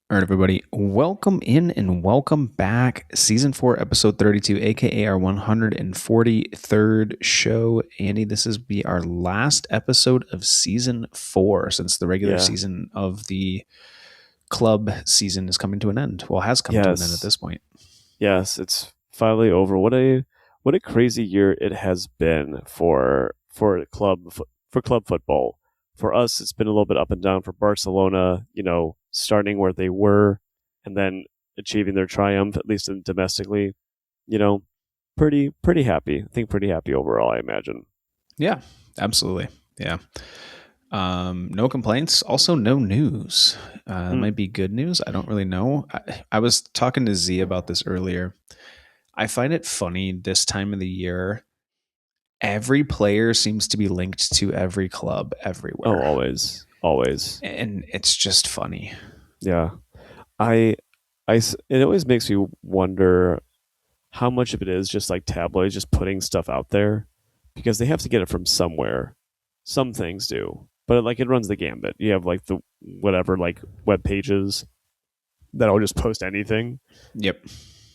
All right, everybody, welcome in and welcome back. Season 4, episode 32, aka our 143rd show. Andy, this is be our last episode of season 4 since the regular Yeah. season of the club season is coming to an end. Well, has come to an end at Yes. this point. Yes. It's finally over. What a crazy year it has been for club football. For us, it's been a little bit up and down. For Barcelona, starting where they were and then achieving their triumph, at least domestically. You know, pretty happy. I think pretty happy overall. I imagine. Yeah, absolutely. Yeah. No complaints. Also, no news. It Mm. might be good news. I don't really know. I was talking to Z about this earlier. I find it funny this time of the year. Every player seems to be linked to every club Oh, everywhere. always. And it's just funny. Yeah. I, it always makes me wonder how much of it is just like tabloids just putting stuff out there because they have to get it from somewhere. Some things do, but like it runs the gambit. You have like the whatever like web pages that'll just post anything, Yep.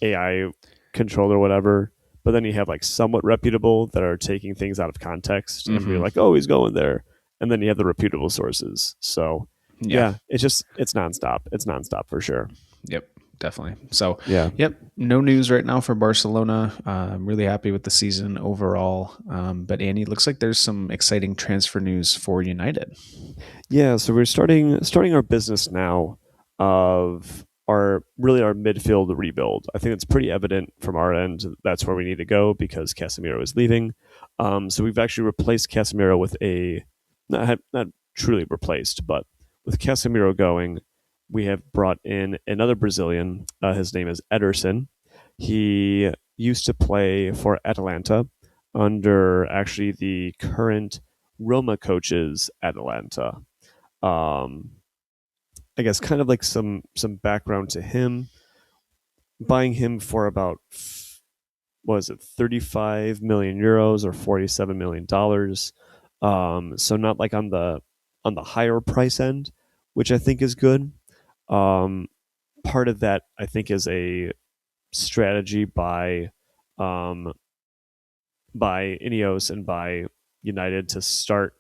AI controlled or whatever. But then you have like somewhat reputable that are taking things out of context and be Mm-hmm. like, oh, he's going there. And then you have the reputable sources. So Yeah. yeah, it's nonstop. It's nonstop for sure. Yep. Definitely. So, Yeah. yep. No news right now for Barcelona. I'm really happy with the season overall. But Andy, it looks like there's some exciting transfer news for United. Yeah, so we're starting our business now of our midfield rebuild. I think it's pretty evident from our end that's where we need to go because Casemiro is leaving. So we've actually replaced Casemiro with a not truly replaced, but with Casemiro going, we have brought in another Brazilian. His name is Ederson. He used to play for Atalanta under actually the current Roma coaches Atalanta. um, I guess kind of like some background to him. Buying him for about what was it, 35 million euros or 47 million dollars. So not like on the higher price end, which I think is good. Um, Part of that I think is a strategy um, by Ineos and by United to start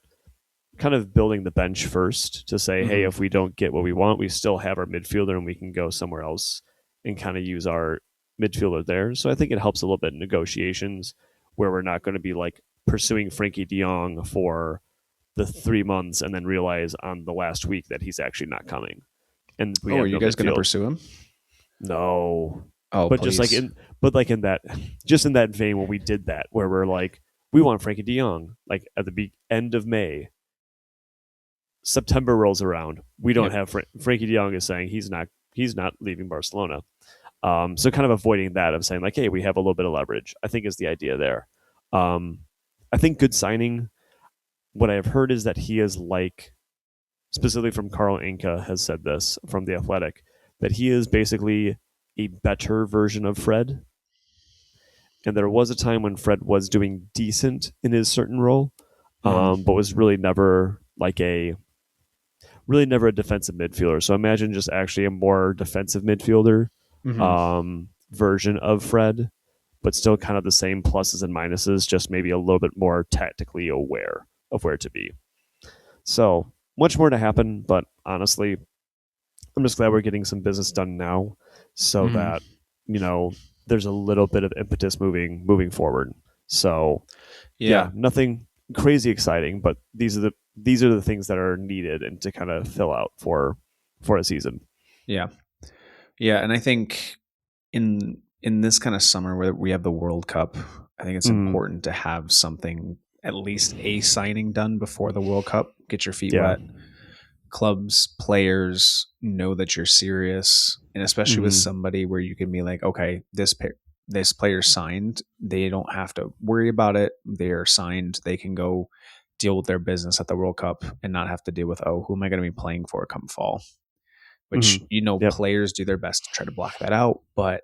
kind of building the bench first to say, hey, Mm-hmm. if we don't get what we want, we still have our midfielder and we can go somewhere else and kind of use our midfielder there. So I think it helps a little bit in negotiations where we're not going to be like pursuing Frankie de Jong for the 3 months and then realize on the last week that he's actually not coming and we Oh, are have you no guys going to midfield. pursue him? No, Oh, but just like please. in that just in that vein when we did that where we're like we want Frankie de Jong like at the end of May. September rolls around, we don't Yep. have Frankie De Jong is saying he's not leaving Barcelona. So kind of avoiding that of saying like, hey, we have a little bit of leverage. I think is the idea there. Um, I think good signing. What I've heard is that he is like, specifically from Carl Inca has said this from the Athletic, that he is basically a better version of Fred. And there was a time when Fred was doing decent in his certain role, Mm-hmm. but was really never a defensive midfielder. So imagine just actually a more defensive midfielder Mm-hmm. version of Fred, but still kind of the same pluses and minuses, just maybe a little bit more tactically aware of where to be. So much more to happen, but honestly, I'm just glad we're getting some business done now so Mm-hmm. that, you know, there's a little bit of impetus moving forward. So yeah, Yeah. nothing crazy exciting, but these are the things that are needed and to kind of fill out for a season. Yeah. Yeah. And I think in this kind of summer where we have the World Cup, I think it's Mm, important to have something, at least a signing done before the World Cup. Get your feet yeah. wet. Clubs, players know that you're serious, and especially with Mm, somebody where you can be like, okay, this player signed. They don't have to worry about it. They are signed. They can go deal with their business at the World Cup and not have to deal with, oh, who am I going to be playing for come fall? Which, yep, players do their best to try to block that out, but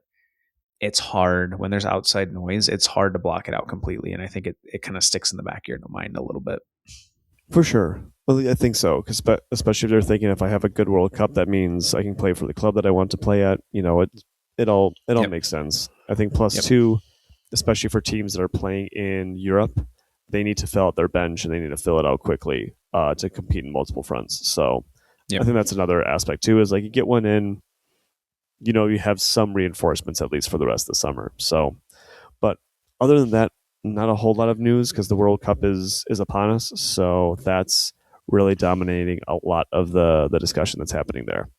it's hard when there's outside noise. It's hard to block it out completely. And I think it kind of sticks in the back of your mind a little bit. for sure. Well, I think so, because especially if they're thinking if I have a good World Cup, that means I can play for the club that I want to play at. It all Yep. makes sense. I think plus Yep. two, especially for teams that are playing in Europe, they need to fill out their bench and they need to fill it out quickly to compete in multiple fronts. So I Yep. think that's another aspect too. Is like you get one in, you have some reinforcements at least for the rest of the summer. So, but other than that, not a whole lot of news because the World Cup is upon us. So that's really dominating a lot of the discussion that's happening there.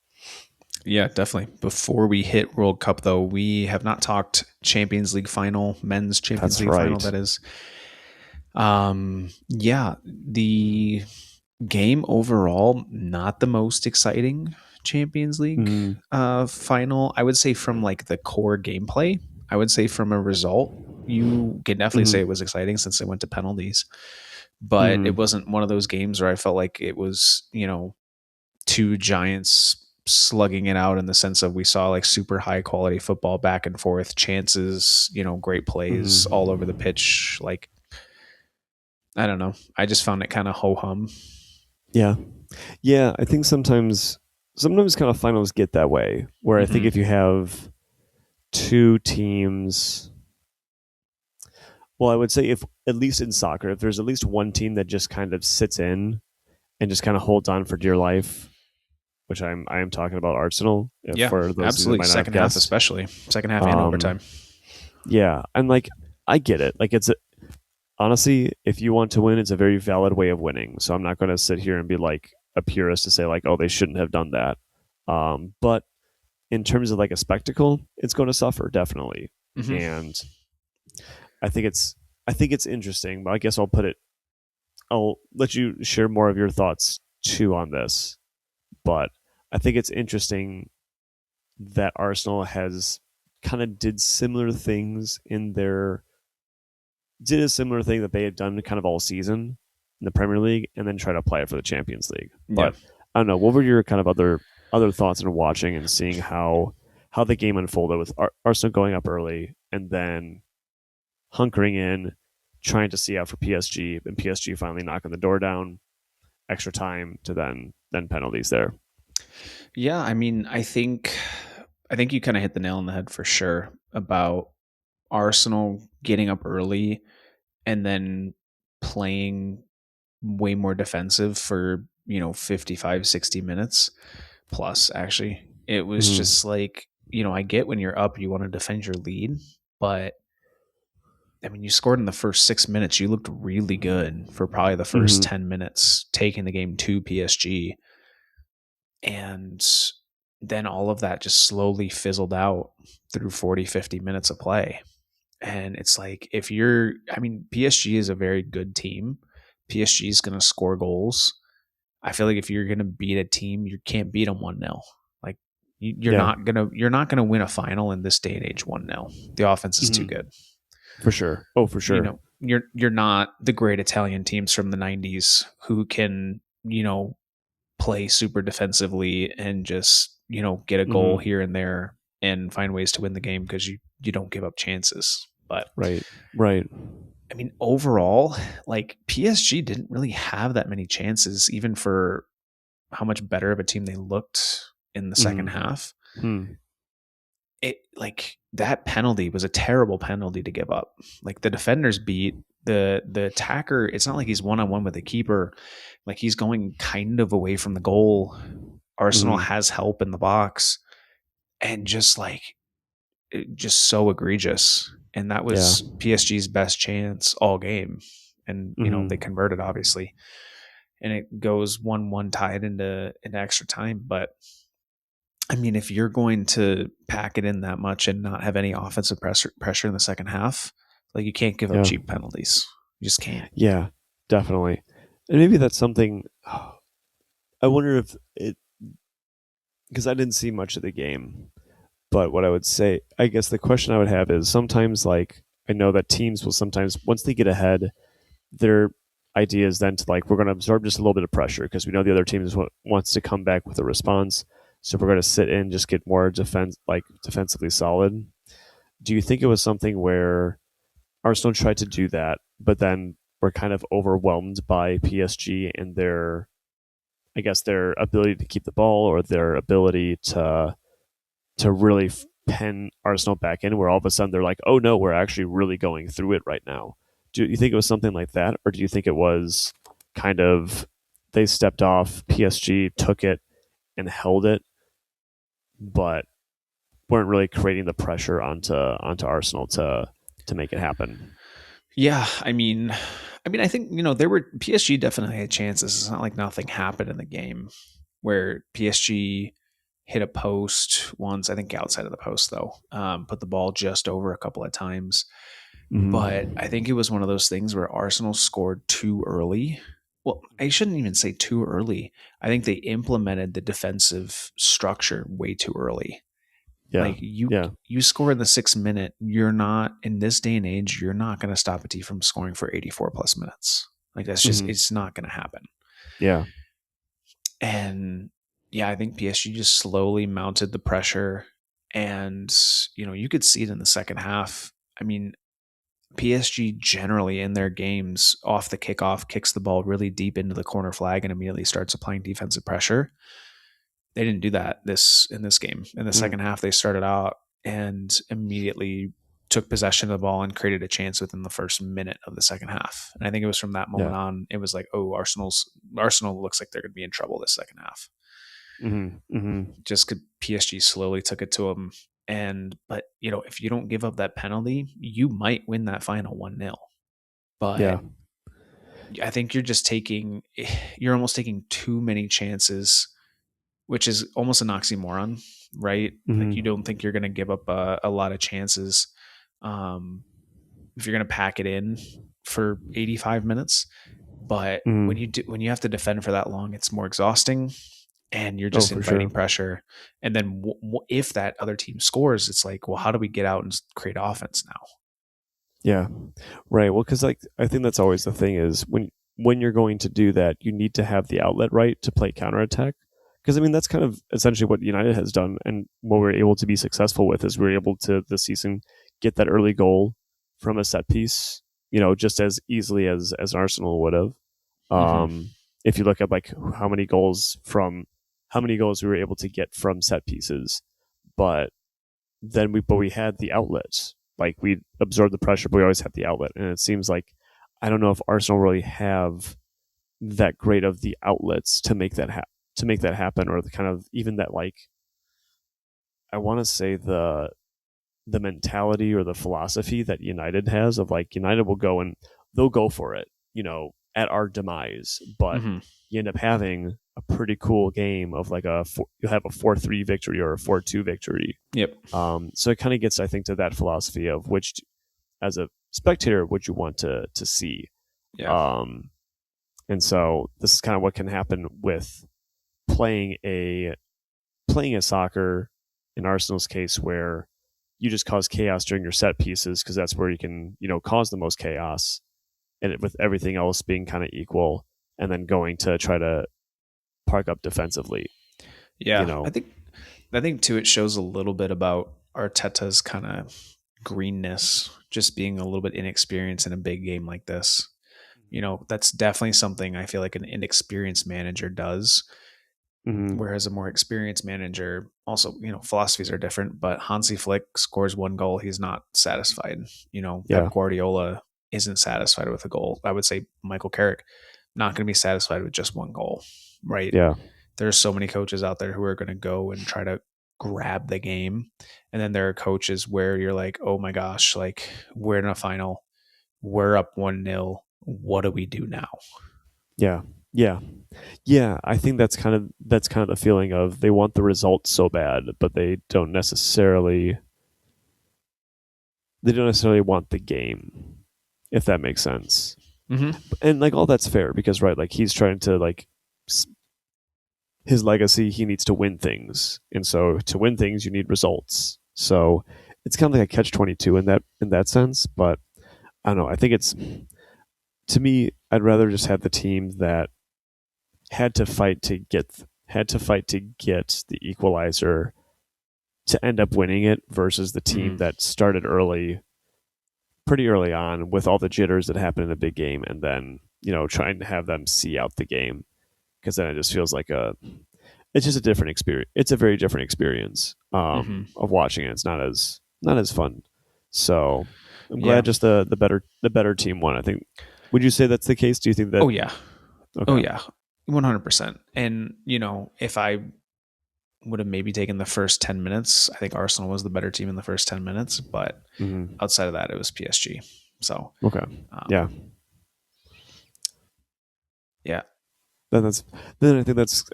Yeah, definitely. Before we hit World Cup, though, we have not talked Champions League final, men's Champions That's League final. right. That is, yeah, the game overall not the most exciting Champions League Mm, final. I would say from like the core gameplay. I would say from a result, you can definitely say mm, it was exciting since it went to penalties. But it mm, wasn't one of those games where I felt like it was, two giants slugging it out in the sense of we saw like super high quality football back and forth, chances, great plays all over the mm. pitch. Like, I don't know. I just found it kind of ho hum. Yeah, yeah. I think sometimes kind of finals get that way, where I think Hmm. if you have two teams, well, I would say if at least in soccer, if there's at least one team that just kind of sits in and just kind of holds on for dear life, which I am talking about Arsenal. If Yeah, for those of you that absolutely. might not have Second half, guessed, especially second half and um, overtime. yeah, and like I get it. Like honestly, if you want to win, it's a very valid way of winning. So I'm not going to sit here and be like a purist to say like, oh, they shouldn't have done that. But in terms of like a spectacle, it's going to suffer definitely. Hmm. And I think it's interesting. But I guess I'll let you share more of your thoughts too on this. But I think it's interesting that Arsenal has kind of did a similar thing that they had done kind of all season in the Premier League, and then try to apply it for the Champions League. Yeah. But I don't know. What were your kind of other thoughts in watching and seeing how the game unfolded with Arsenal going up early and then hunkering in, trying to see out for PSG, and PSG finally knocking the door down, extra time to then penalties there. Yeah. I mean, I think you kind of hit the nail on the head for sure about Arsenal getting up early and then playing way more defensive for 55, 60 minutes plus. Actually, it was Mm-hmm. just like, I get when you're up you want to defend your lead, but I mean, you scored in the first 6 minutes. You looked really good for probably the first Mm-hmm. 10 minutes, taking the game to PSG. And then all of that just slowly fizzled out through 40, 50 minutes of play. And it's like, I mean, PSG is a very good team. PSG is going to score goals. I feel like if you're going to beat a team, you can't beat them 1-0. Like, Yeah. you're not going to win a final in this day and age 1-0. The offense is too Mm-hmm. good. For sure. Oh, for sure. You're not the great Italian teams from the 90s who can, play super defensively and just, get a goal Mm-hmm. here and there and find ways to win the game because you don't give up chances. But Right. Right. I mean, overall, like PSG didn't really have that many chances, even for how much better of a team they looked in the second Mm-hmm. half. Hmm. It like that penalty was a terrible penalty to give up. Like the defenders beat the attacker. It's not like he's one on one with the keeper. Like he's going kind of away from the goal. Arsenal Mm-hmm. has help in the box, and just so egregious. And that Yeah. was PSG's best chance all game. And they Mm-hmm. converted obviously, and it goes 1-1 tied into extra time. But I mean, if you're going to pack it in that much and not have any offensive pressure in the second half, like you can't give up Yeah. cheap penalties. You just can't. Yeah. Definitely. And maybe that's something. I wonder if it because I didn't see much of the game. But what I would say, I guess the question I would have is sometimes like I know that teams will sometimes once they get ahead, their idea is then to like we're going to absorb just a little bit of pressure because we know the other team wants to come back with a response. So we're going to sit in, just get more defensively solid. Do you think it was something where Arsenal tried to do that, but then were kind of overwhelmed by PSG and their I guess their ability to keep the ball or their ability to really pen Arsenal back in, where all of a sudden they're like, oh no, we're actually really going through it right now. Do you think it was something like that, or do you think it was kind of they stepped off, PSG took it and held it, but weren't really creating the pressure onto Arsenal to make it happen? Yeah, I think there were PSG definitely had chances. It's not like nothing happened in the game where PSG hit a post once. I think outside of the post though, put the ball just over a couple of times. But I Mm-hmm. think it was one of those things where Arsenal scored too early. Well, I shouldn't even say too early. I think they implemented the defensive structure way too early. Yeah, Like yeah. you score in the 6 minute, you're not in this day and age, you're not going to stop a team from scoring for 84 plus minutes. Like that's just Mm-hmm. it's not going to happen. Yeah. And yeah, I think PSG just slowly mounted the pressure, and you could see it in the second half. I mean, PSG generally in their games off the kickoff kicks the ball really deep into the corner flag and immediately starts applying defensive pressure. They didn't do that in this game. In the Mm. second half, they started out and immediately took possession of the ball and created a chance within the first minute of the second half. And I think it was from that moment Yeah. on, it was like, oh, Arsenal looks like they're going to be in trouble this second half. Mm-hmm. Mm-hmm. Just because PSG slowly took it to them. But if you don't give up that penalty, you might win that final 1-0. But Yeah. I think you're almost taking too many chances, which is almost an oxymoron, right? Like you don't Mm-hmm. think you're going to give up a lot of chances um, if you're going to pack it in for 85 minutes. But Mm-hmm. when you have to defend for that long, it's more exhausting, and you're Oh, just for inviting sure. pressure. And then if that other team scores, it's like, well, how do we get out and create offense now? Yeah. Right. Well, because like I think that's always the thing is when you're going to do that, you need to have the outlet right to play counterattack. Because I mean that's kind of essentially what United has done, and what we're able to be successful with is we're able to this season get that early goal from a set piece, just as easily as Arsenal would have. Mm-hmm. If you look at like how many goals we were able to get from set pieces, but we had the outlets. Like we absorbed the pressure, but we always had the outlet. And it seems like I don't know if Arsenal really have that great of the outlets to make that happen, or the kind of even that like I want to say the mentality or the philosophy that United has of like United will go and they'll go for it, at our demise, but Mm-hmm. you end up having a pretty cool game of like you'll have a 4-3 victory or a 4-2 victory. Yep. So it kind of gets, I think, to that philosophy of which, as a spectator, would you want to see. Yeah. Um, and so this is kind of what can happen with playing a playing a soccer in Arsenal's case, where you just cause chaos during your set pieces because that's where you can cause the most chaos, and with everything else being kind of equal, and then going to try to park up defensively. You Yeah. know, I think too, it shows a little bit about Arteta's kind of greenness, just being a little bit inexperienced in a big game like this. That's definitely something I feel like an inexperienced manager does. mm-hmm. Whereas a more experienced manager, also, philosophies are different, but Hansi Flick scores one goal, he's not satisfied. Pep Yeah, Guardiola isn't satisfied with a goal. I would say Michael Carrick, not going to be satisfied with just one goal, right? yeah, There's so many coaches out there who are going to go and try to grab the game. And then there are coaches where you're like, oh my gosh, like we're in a final, we're up 1-0. What do we do now? yeah, yeah, yeah. I think that's kind of the feeling of they want the results so bad, but they don't necessarily want the game, if that makes sense. Mm-hmm. And like all that's fair because right, like he's trying to like his legacy, he needs to win things, and so to win things, you need results. So it's kind of like a catch 22 in that sense. But I don't know. I think it's to me, I'd rather just have the team that had to fight to get the equalizer to end up winning it versus the team Mm-hmm. that started pretty early on with all the jitters that happen in a big game, and then trying to have them see out the game. because then it just feels like it's just a different experience. It's a very different experience Hmm. of watching it. It's not as fun. So I'm Yeah. glad just the better team won. I think. Would you say that's the case? Do you think that? Oh yeah. Oh Okay. yeah. 100%. And if I would have maybe taken the first 10 minutes, I think Arsenal was the better team in the first 10 minutes, but Hmm. outside of that, it was PSG. So, Okay. Yeah. um, yeah. Then that's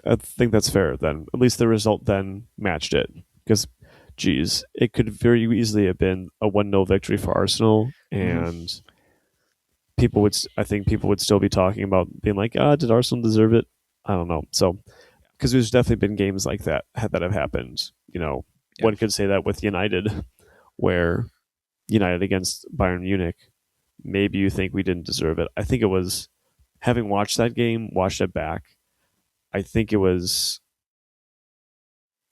I think that's fair. Then at least the result then matched it because, geez, it could very easily have been a 1-0 victory for Arsenal, Hmm. and I think people would still be talking about being like, did Arsenal deserve it? I don't know. So because there's definitely been games like that have happened. Yeah. One could say that with United, where United against Bayern Munich, maybe you think we didn't deserve it. I think it was having watched that game, watched it back. I think it was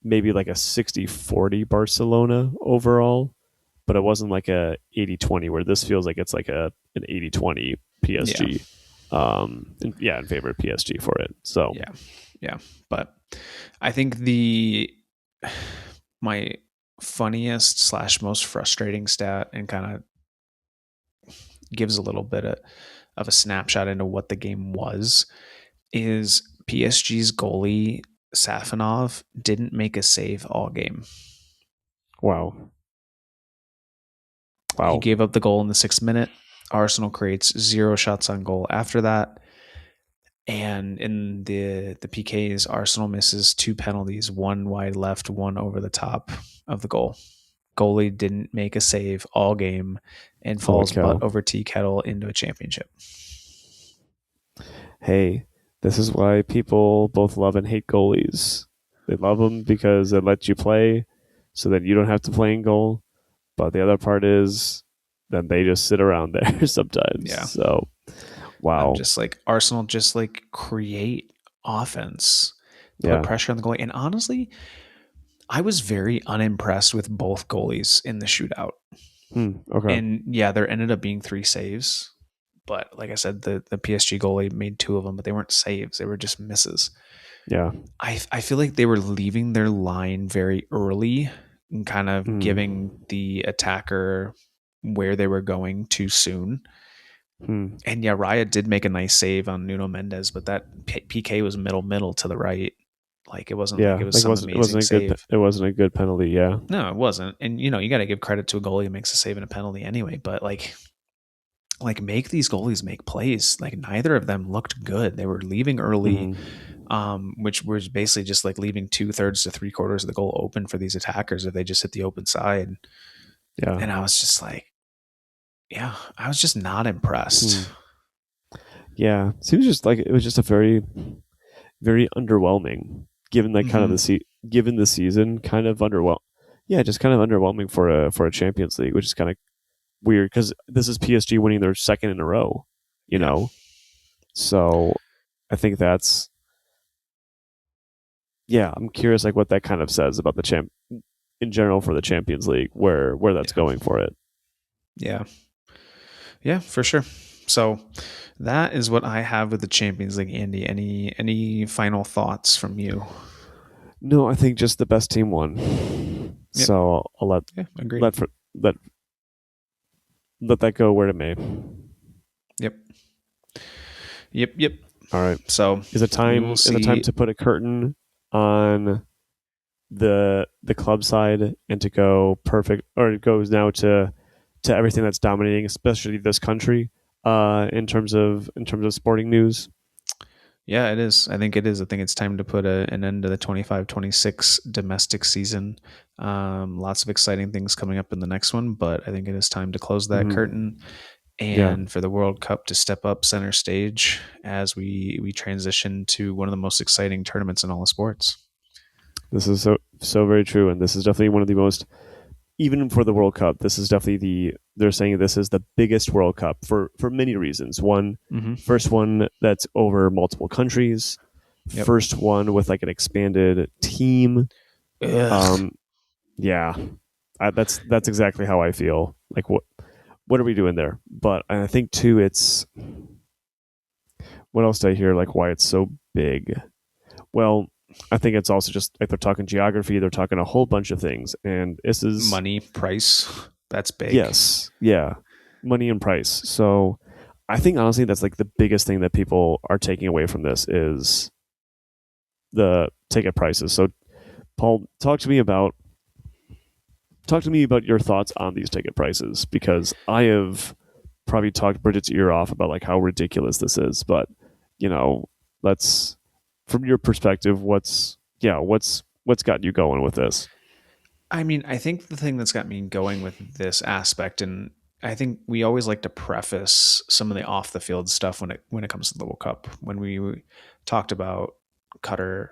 maybe like a 60-40 Barcelona overall, but it wasn't like a 80-20 where this feels like it's like an 80-20 Yeah. PSG. In favor of PSG for it. So, Yeah. Yeah. But I think my funniest slash most frustrating stat and kind of gives a little bit of a snapshot into what the game was is PSG's goalie Safanov didn't make a save all game. wow. He Wow. gave up the goal in the 6th minute. Arsenal creates 0 shots on goal after that. And in the PKs, Arsenal misses 2 penalties, one wide left, one over the top of the goal. Goalie didn't make a save all game and Holy falls butt cow. over tea kettle into a championship. Hey, this is why people both love and hate goalies. They love them because they let you play so that you don't have to play in goal. But the other part is then they just sit around there sometimes. Yeah. So, I'm wow. just like, Arsenal just like create offense, put Yeah. pressure on the goalie. And honestly, I was very unimpressed with both goalies in the shootout. Okay. And yeah, there ended up being 3 saves. But like I said, the PSG goalie made 2 of them, but they weren't saves. They were just misses. Yeah. I feel like they were leaving their line very early and kind of giving Hmm. the attacker where they were going too soon. Hmm. And yeah, Raya did make a nice save on Nuno Mendes, but that PK was middle to the right. Like it wasn't like Yeah. it was Like some amazing save. it wasn't a good penalty. Yeah. No, it wasn't. And you got to give credit to a goalie who makes a save and a penalty anyway. But like make these goalies make plays. Like neither of them looked good. They were leaving early, Hmm. which was basically just like leaving 2/3 to 3/4 of the goal open for these attackers if they just hit the open side. Yeah. And I was just like, yeah, I was just not impressed. Hmm. Yeah. Seems just like it was just a very, very underwhelming given that kind of Hmm. given the season kind of underwhelming. Yeah, just kind of underwhelming for a Champions League, which is kind of weird because this is PSG winning their second in a row, you Yeah, know. So I think that's I'm curious like what that kind of says about the champ in general for the Champions League, where that's yeah, going for it. yeah, yeah, for sure. So that is what I have with the Champions League. Andy, any final thoughts from you? No, I think just the best team won. Yep. So I'll Yeah, agreed. let for, let let that go where it may. Yep. Yep. Yep. All right. So we will Is it time see. to put a curtain on the club side and to go perfect, or it goes now to everything that's dominating, especially this country, in terms of sporting news. Yeah, it is. I think it is. I think it's time to put an end to the 25-26 domestic season. Lots of exciting things coming up in the next one, but I think it is time to close that curtain Hmm. Yeah, and for the World Cup to step up center stage as we transition to one of the most exciting tournaments in all of sports. this is so very true, and this is definitely one of the most, even for the World Cup. This is definitely they're saying this is the biggest World Cup for many reasons. One, Hmm. first one that's over multiple countries, Yep. first one with like an expanded team. Ugh. Um, yeah, that's exactly how I feel. Like what are we doing there? But I think too, what else did I hear? Like why it's so big? Well, I think it's also just like they're talking geography, they're talking a whole bunch of things, and this is Money, price, that's big. yes, yeah, money and price. So I think honestly that's like the biggest thing that people are taking away from this is the ticket prices. So Paul, talk to me about your thoughts on these ticket prices because I have probably talked Bridget's ear off about like how ridiculous this is, but you know, let's from your perspective, what's got you going with this? I mean, I think the thing that's got me going with this aspect, and I think we always like to preface some of the off the field stuff when it comes to the World Cup. When we talked about Qatar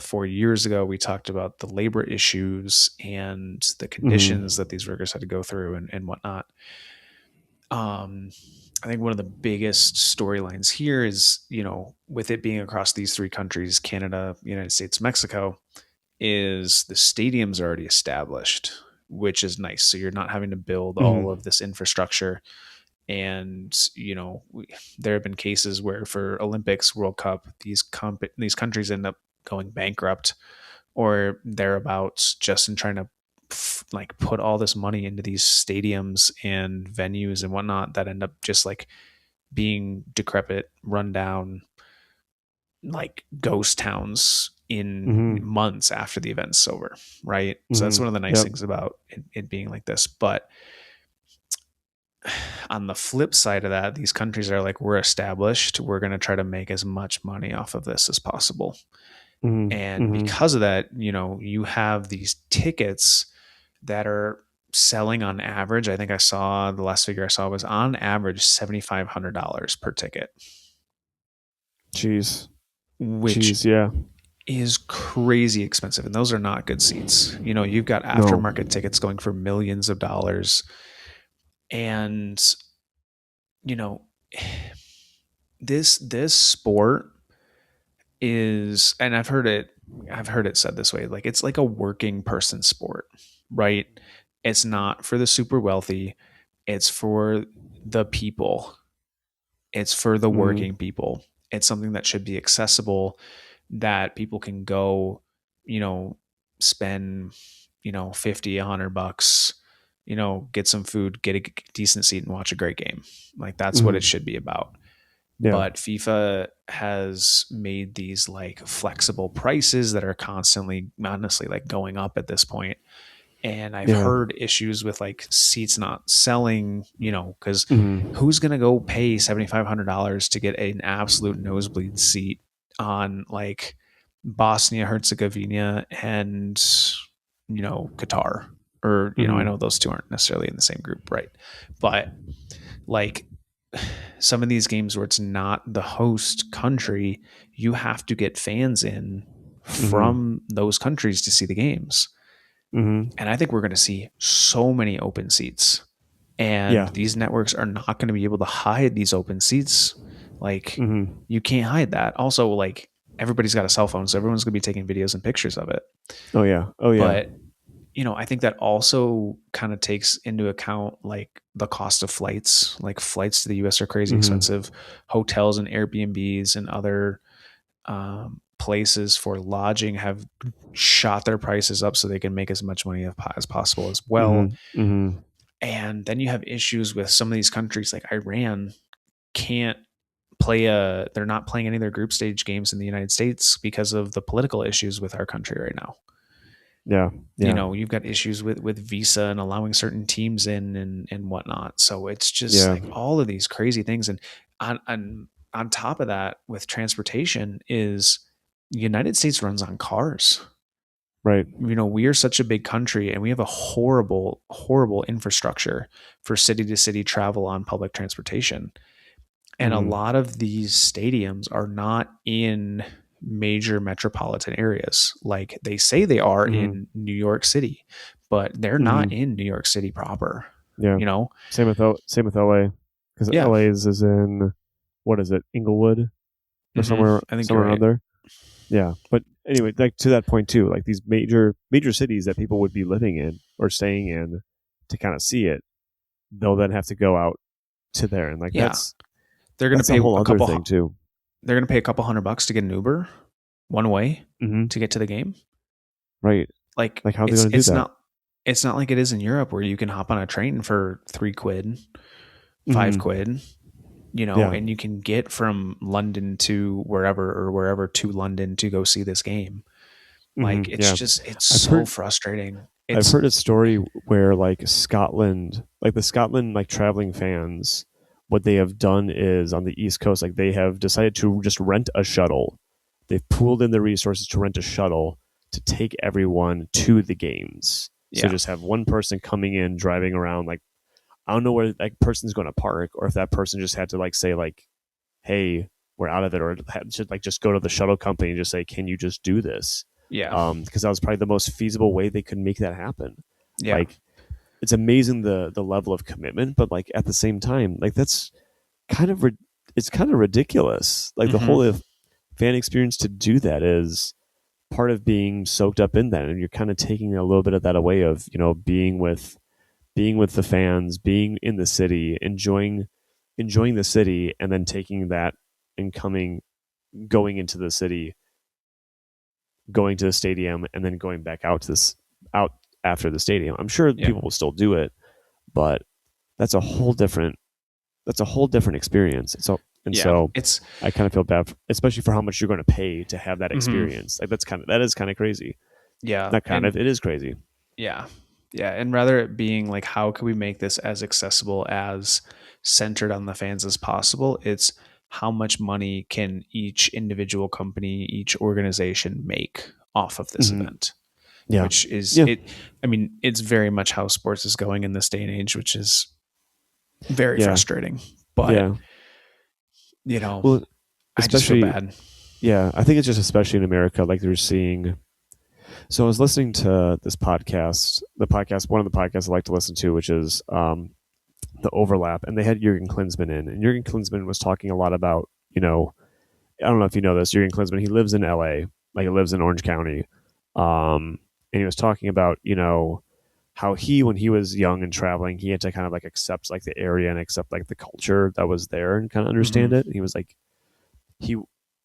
4 years ago, we talked about the labor issues and the conditions Mm-hmm. that these workers had to go through and whatnot. Um, I think one of the biggest storylines here is, with it being across these three countries, Canada, United States, Mexico, is the stadiums are already established, which is nice. So you're not having to build all Mm-hmm. of this infrastructure. And, there have been cases where for Olympics, World Cup, these countries end up going bankrupt or thereabouts just in trying to like put all this money into these stadiums and venues and whatnot that end up just like being decrepit, run down, like ghost towns in Mm-hmm. months after the event's over, right? So that's Mm-hmm. one of the nice Yep. things about it being like this. But on the flip side of that, these countries are like, we're established. We're going to try to make as much money off of this as possible. Mm-hmm. And Mm-hmm. because of that, you have these tickets that are selling on average. I think the last figure I saw was on average $7,500 per ticket, Jeez. which Jeez. Yeah. is crazy expensive. And those are not good seats. You've got No. aftermarket tickets going for millions of dollars. And, you know, this sport is, and I've heard it said this way, like it's like a working person sport, right? It's not for the super wealthy, it's for the people, it's for the Mm-hmm. working people. It's something that should be accessible, that people can go, you know spend 50, $100, get some food, get a decent seat and watch a great game. Like that's what it Mm-hmm. should be about. Yeah. But FIFA has made these like flexible prices that are constantly, honestly, like going up at this point. And I've Yeah. heard issues with like seats not selling, because Mm-hmm. who's going to go pay $7,500 to get an absolute nosebleed seat on like Bosnia Herzegovina and, Qatar? Or, I Mm-hmm. know those two aren't necessarily in the same group, right? But like some of these games where it's not the host country, you have to get fans in Mm-hmm. from those countries to see the games. Mm-hmm. And I think we're going to see so many open seats. And Yeah. these networks are not going to be able to hide these open seats. Like, Mm-hmm. you can't hide that. Also, like, everybody's got a cell phone, so everyone's going to be taking videos and pictures of it. Oh yeah. Oh yeah. But I think that also kind of takes into account like the cost of flights. Like flights to the US are crazy Mm-hmm. expensive. Hotels and Airbnbs and other places for lodging have shot their prices up so they can make as much money as possible as well. Mm-hmm. Mm-hmm. And then you have issues with some of these countries like Iran can't they're not playing any of their group stage games in the United States because of the political issues with our country right now. Yeah. Yeah. You've got issues with visa and allowing certain teams in and whatnot. So it's just Yeah. like all of these crazy things. And on top of that, with transportation, is the United States runs on cars. Right. We are such a big country and we have a horrible, horrible infrastructure for city to city travel on public transportation. And a Mm-hmm. lot of these stadiums are not in major metropolitan areas. Like they say they are Mm-hmm. in New York City, but they're not Mm-hmm. in New York City proper. Yeah. You know? Same with LA because Yeah. LA is in what is it, Inglewood or I think you're somewhere right. around there. Yeah, but anyway, like to that point too, like these major cities that people would be living in or staying in to kind of see it, they'll then have to go out to there, and like Yeah. They're going to That's a pay whole a other couple. thing too. They're going to pay a couple $100 to get an Uber one way Mm-hmm. to get to the game. Right. Like Like how are they going to do that? It's not like it is in Europe where you can hop on a train for £3, Mm-hmm. £5, Yeah. and you can get from London to wherever to London to go see this game. Like Mm-hmm. Yeah. it's I've so heard frustrating. I've It's heard a story where like Scotland, like the Scotland like traveling fans, what they have done is on the East Coast, like they have decided to just rent a shuttle. They've pooled in the resources to rent a shuttle to take everyone to the games. So yeah, just have one person coming in driving around like I don't know where that person's going to park or if that person just had to like say like, hey, we're out of it, or should like just go to the shuttle company and just say, can you just do this? yeah, Because that was probably the most feasible way they could make that happen. yeah. Like it's amazing the level of commitment, but like at the same time, like that's kind of it's kind of ridiculous. Like the Hmm. whole fan experience to do that is part of being soaked up in that, and you're kind of taking a little bit of that away of being with the fans, being in the city, enjoying the city, and then taking that and going into the city, going to the stadium, and then going back out to this out after the stadium. I'm sure Yeah, people will still do it, but that's a whole different experience. yeah. So It's I kind of feel bad, especially for how much you're going to pay to have that mhm. experience. Like that is kind of crazy. Yeah, Not kind and of, it is crazy. yeah, yeah, and rather it being like, how can we make this as accessible, as centered on the fans as possible? It's how much money can each individual company, each organization make off of this Mm-hmm. event, Yeah, which is yeah, it. I mean, it's very much how sports is going in this day and age, which is very yeah, frustrating. But yeah. you know, Well, I just feel especially, bad. yeah, I think it's just especially in America, like they're seeing. So I was listening to this podcast, one of the podcasts I like to listen to, which is the Overlap, and they had Jurgen Klinsmann in, and Jurgen Klinsmann was talking a lot about, I don't know if you know this, Jurgen Klinsmann, he lives in LA, like he lives in Orange County, and he was talking about, how when he was young and traveling, he had to kind of like accept like the area and accept like the culture that was there and kind of Hmm. understand it. And he was like, he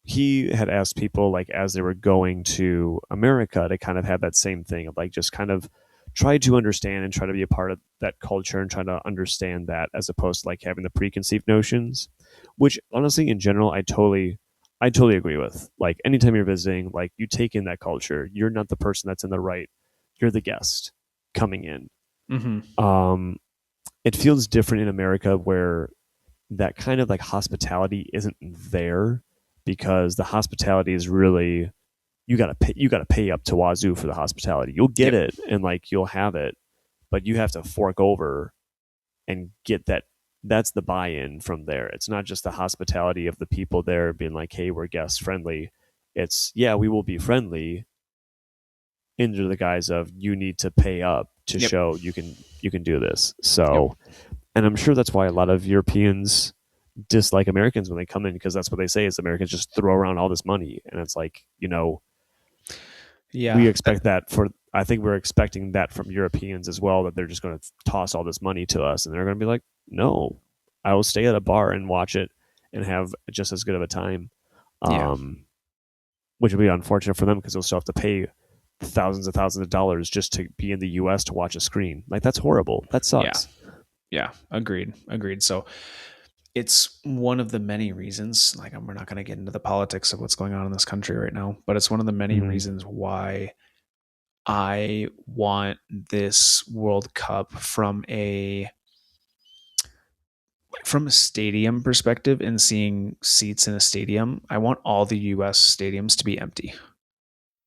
he had asked people like as they were going to America to kind of have that same thing of like just kind of try to understand and try to be a part of that culture and try to understand that as opposed to like having the preconceived notions, which honestly in general I totally agree with. Like anytime you're visiting, like you take in that culture. You're not the person that's in the right. You're the guest coming in. Hmm. Um, it feels different in America where that kind of like hospitality isn't there because the hospitality is really you gotta pay up to wazoo for the hospitality. You'll get Yep. it and like you'll have it, but you have to fork over and get that. That's the buy-in from there. It's not just the hospitality of the people there being like, hey, we're guest friendly. It's yeah, we will be friendly under the guise of you need to pay up to Yep. show you can do this. Yep. So and I'm sure that's why a lot of Europeans dislike Americans when they come in because that's what they say is Americans just throw around all this money and it's like we Yeah. expect that for I think we're expecting that from Europeans as well that they're just going to toss all this money to us and they're going to be like no I will stay at a bar and watch it and have just as good of a time Yeah. um, which would be unfortunate for them because they'll still have to pay thousands of dollars just to be in the US to watch a screen like that's horrible that Yeah. sucks. Yeah. Agreed. Agreed. So it's one of the many reasons, like, we're not going to get into the politics of what's going on in this country right now, but it's one of the many Mm-hmm. reasons why I want this World Cup from a stadium perspective, and seeing seats in a stadium. I want all the US stadiums to be empty.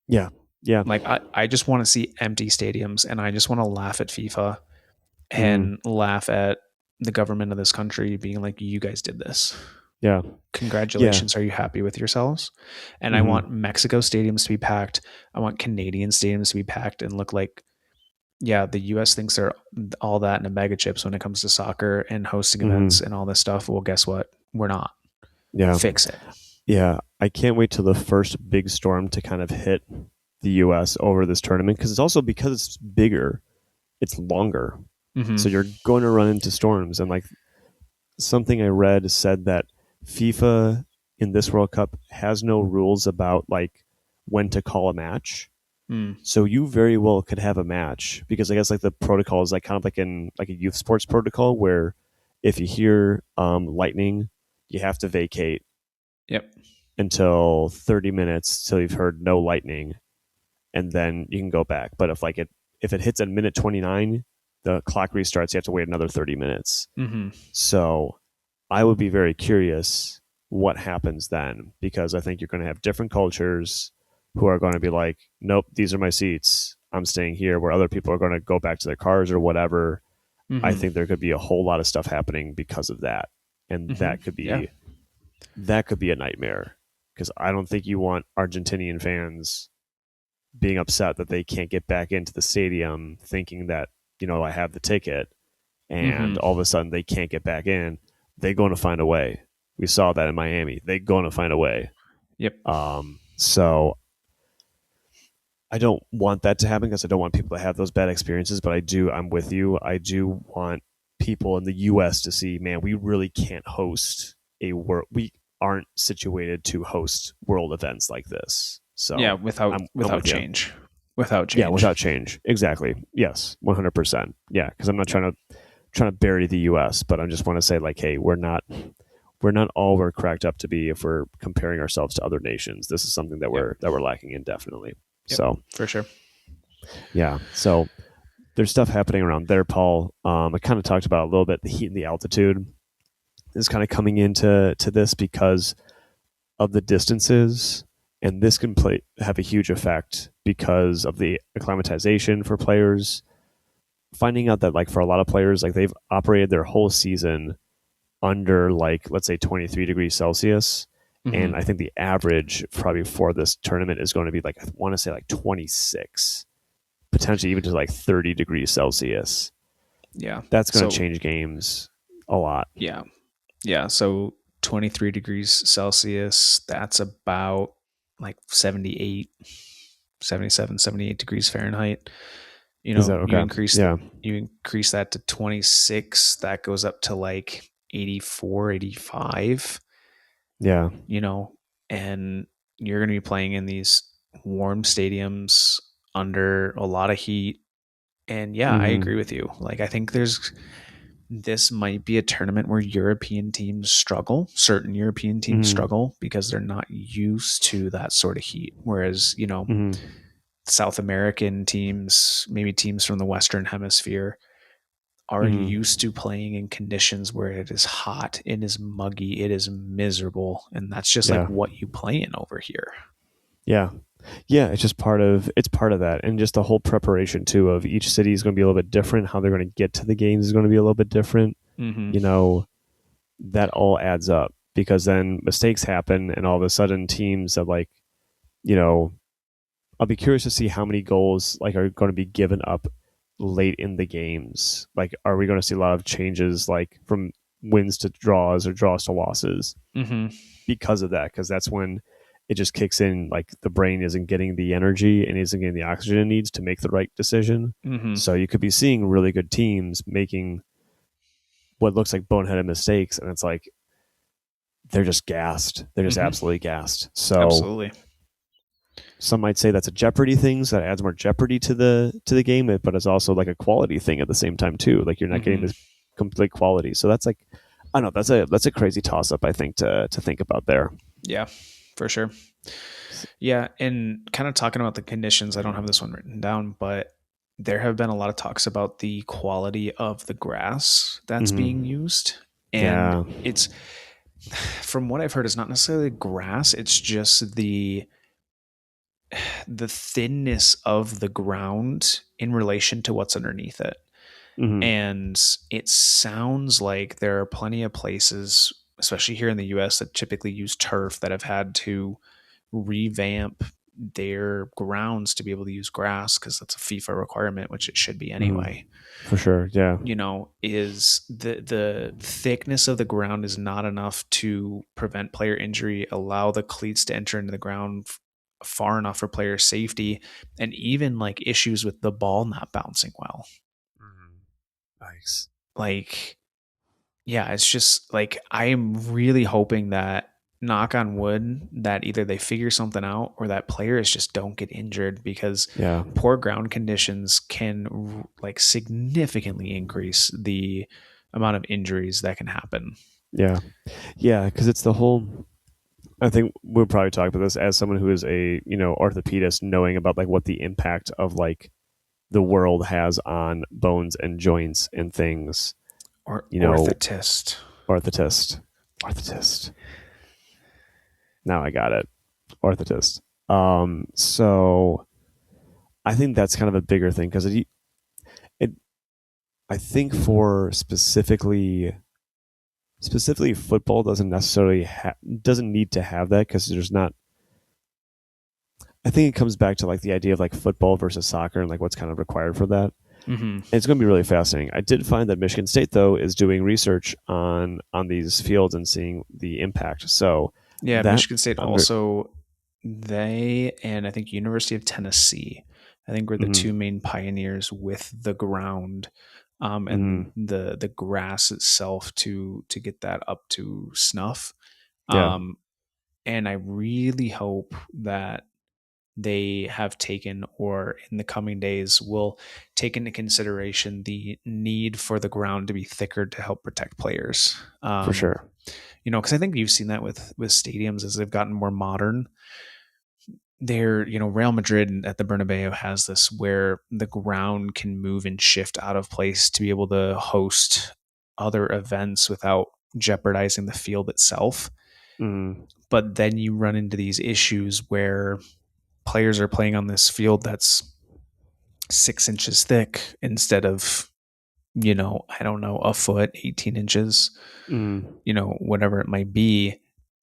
Yeah, yeah. Like I just want to see empty stadiums, and I just want to laugh at FIFA Mm-hmm. and laugh at the government of this country being like, you guys did this. Yeah, yeah. Congratulations. Are you happy with yourselves? And I Mm-hmm. want Mexico stadiums to be packed. I want Canadian stadiums to be packed and look like, yeah, the US thinks they're all that in a bag of chips when it comes to soccer and hosting events Mm-hmm. and all this stuff. Well, guess what? We're not. Yeah. Fix it. Yeah, I can't wait till the first big storm to kind of hit the U.S. over this tournament because it's also because it's bigger, it's longer. Hmm. So you're going to run into storms. And like something I read said that FIFA in this World Cup has no rules about like when to call a match. Mm. So you very well could have a match because I guess like the protocol is like kind of like in like a youth sports protocol where if you hear lightning, you have to vacate Yep. until 30 minutes till you've heard no lightning, and then you can go back. But if it hits at minute 29, the clock restarts. You have to wait another 30 minutes. Mm-hmm. So I would be very curious what happens then because I think you're going to have different cultures who are going to be like, nope, these are my seats. I'm staying here, where other people are going to go back to their cars or whatever. I Mm-hmm. think there could be a whole lot of stuff happening because of that. And Mm-hmm. Yeah. that could be a nightmare because I don't think you want Argentinian fans being upset that they can't get back into the stadium thinking that, I have the ticket and Mm-hmm. all of a sudden they can't get back in. They're going to find a way. We saw that in Miami. They're going to find a way. Yep. So I don't want that to happen because I don't want people to have those bad experiences. But I'm with you. I do want people in the U.S. to see, man, we really can't host a world. We aren't situated to host world events like this. Yeah. So I'm Without with you. change. Without Yeah, change. without change. Exactly. Yes, 100%. Yeah, because I'm not Yep. trying to bury the U.S., but I just want to say like, hey, we're not all we're cracked up to be if we're comparing ourselves to other nations. This is something that Yep. we're lacking in definitely. Yep. So For sure. yeah, so there's stuff happening around there, Paul. I kind of talked about a little bit the heat and the altitude is kind of coming into this because of the distances, and this can have a huge effect because of the acclimatization for players. Finding out that like for a lot of players, like they've operated their whole season under like let's say 23 degrees Celsius. And I Mm-hmm. think the average probably for this tournament is going to be like I want to say like 26, potentially even to like 30 degrees Celsius. Yeah. That's going to So change games a lot. yeah. Yeah. So 23 degrees Celsius, that's about like 78, 77, 78 degrees Fahrenheit. Is that You okay? Yeah. you increase that to 26, that goes up to like 84, 85. Yeah. you know, and you're going to be playing in these warm stadiums under a lot of heat. And yeah, I Mm-hmm. agree with you. Like, I think this might be a tournament where European teams struggle. Certain European teams Mm-hmm. struggle because they're not used to that sort of heat. Whereas, Mm-hmm. South American teams, maybe teams from the Western Hemisphere, are Mm-hmm. used to playing in conditions where it is hot, it is muggy, it is miserable, and that's just like Yeah. what you play in over here. Yeah. Yeah. It's part of that. And just the whole preparation too of each city is going to be a little bit different. How they're going to get to the games is going to be a little bit different. Mm-hmm. You know, that all adds up because then mistakes happen and all of a sudden teams that like, you know, I'll be curious to see how many goals like are going to be given up late in the games. Like, are we going to see a lot of changes like from wins to draws or draws to losses Mm-hmm. because of that? Because that's when it just kicks in. Like the brain isn't getting the energy and isn't getting the oxygen it needs to make the right decision. Mm-hmm. So you could be seeing really good teams making what looks like boneheaded mistakes, and it's like they're just gassed. They're just Mm-hmm. absolutely gassed. So Absolutely. some might say that's a jeopardy thing, so that adds more jeopardy to the game, but it's also like a quality thing at the same time too. Like you're not getting Mm-hmm. this complete quality. So that's like I don't know, that's a crazy toss up I think to think about there. Yeah, for sure. Yeah, and kind of talking about the conditions, I don't have this one written down, but there have been a lot of talks about the quality of the grass that's being Mm-hmm. used. And Yeah. it's, from what I've heard, it's not necessarily grass, it's just the thinness of the ground in relation to what's underneath it. Mm-hmm. And it sounds like there are plenty of places, especially here in the US, that typically use turf that have had to revamp their grounds to be able to use grass because that's a FIFA requirement, which it should be Mm-hmm. anyway. For sure. Yeah. Is the thickness of the ground is not enough to prevent player injury, allow the cleats to enter into the ground far enough for player safety, and even like issues with the ball not bouncing well. Mm-hmm. Nice. Like, yeah, it's just like I am really hoping that, knock on wood, that either they figure something out or that players just don't get injured, because Yeah, poor ground conditions can like significantly increase the amount of injuries that can happen. yeah, yeah. Because it's the whole. I think we'll probably talk about this as someone who is a orthopedist, knowing about like what the impact of like the world has on bones and joints and things. Or You know, orthotist. orthotist, orthotist. Now I got it, orthotist. So I think that's kind of a bigger thing because it, I think for specifically football doesn't necessarily doesn't need to have that because there's not. I think it comes back to like the idea of like football versus soccer and like what's kind of required for that. Hmm. It's going to be really fascinating. I did find that Michigan State though is doing research on these fields and seeing the impact. So Yeah, that Michigan State I'm very, also, they and I think University of Tennessee, I think were the mm-hmm, two main pioneers with the ground, and mm-hmm, the grass itself to get that up to snuff. yeah, Um, and I really hope that they have taken, or in the coming days will take into consideration, the need for the ground to be thicker to help protect players. for sure. Because I think you've seen that with stadiums as they've gotten more modern. There, Real Madrid at the Bernabeu has this where the ground can move and shift out of place to be able to host other events without jeopardizing the field itself. Mm, But then you run into these issues where players are playing on this field that's 6 inches thick instead of, I don't know, a foot, 18 inches, mm, whatever it might be.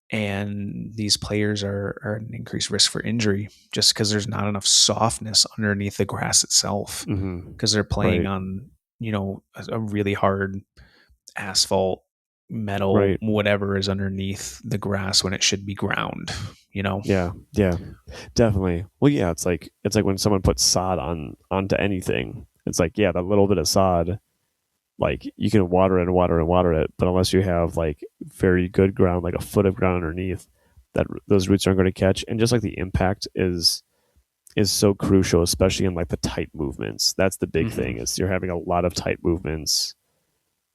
And these players are at an increased risk for injury just because there's not enough softness underneath the grass itself, mm-hmm. because they're playing Right, on, a really hard asphalt, metal, right. whatever is underneath the grass when it should be ground. Yeah, yeah, definitely. Well, yeah, it's like when someone puts sod onto anything. It's like, yeah, that little bit of sod, like you can water it and water and water it, but unless you have like very good ground, like a foot of ground underneath, that those roots aren't going to catch. And just like the impact is so crucial, especially in like the tight movements. That's the big Hmm. thing is you're having a lot of tight movements,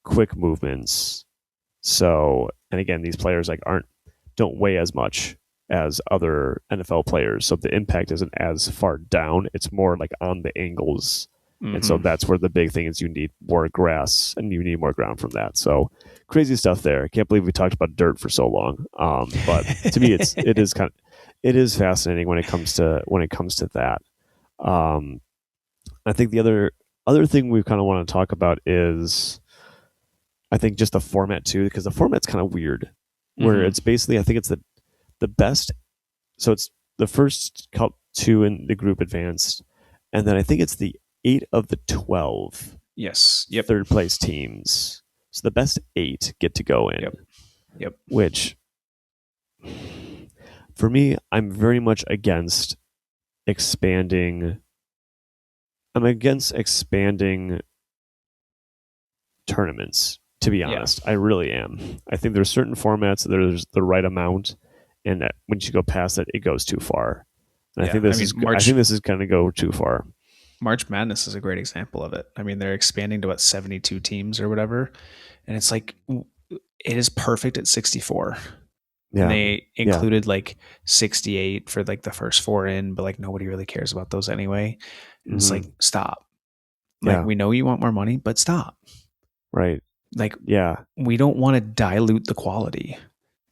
quick movements. So, and again, these players like aren't don't weigh as much as other NFL players, so the impact isn't as far down. It's more like on the angles, and so Hmm. that's where the big thing is. You need more grass, and you need more ground from that. So crazy stuff there. I can't believe we talked about dirt for so long. But to me, it is fascinating when it comes to that. Um, I think the other thing we kind of want to talk about is I think just the format too, because the format's kind of weird, where Hmm. it's basically I think it's the best. So it's the first two in the group advanced, and then I think it's the 8 of the 12 Yes. Yep. third place teams. So the best 8 get to go in, Yep. Yep. which for me, I'm very much against expanding. I'm against expanding tournaments, to be Yeah. honest. I really am. I think there's certain formats that there's the right amount, and that when you go past it, it goes too far. And Yeah. I mean, I think this is going to go too far. March Madness is a great example of it. I mean, they're expanding to what, 72 teams or whatever, and it's like it is perfect at 64. And Yeah, they yeah, included like 68 for like the first four in, but like nobody really cares about those anyway. And it's like, hmm, stop. Like, yeah, we know you want more money, but stop. right, Like, yeah, we don't want to dilute the quality.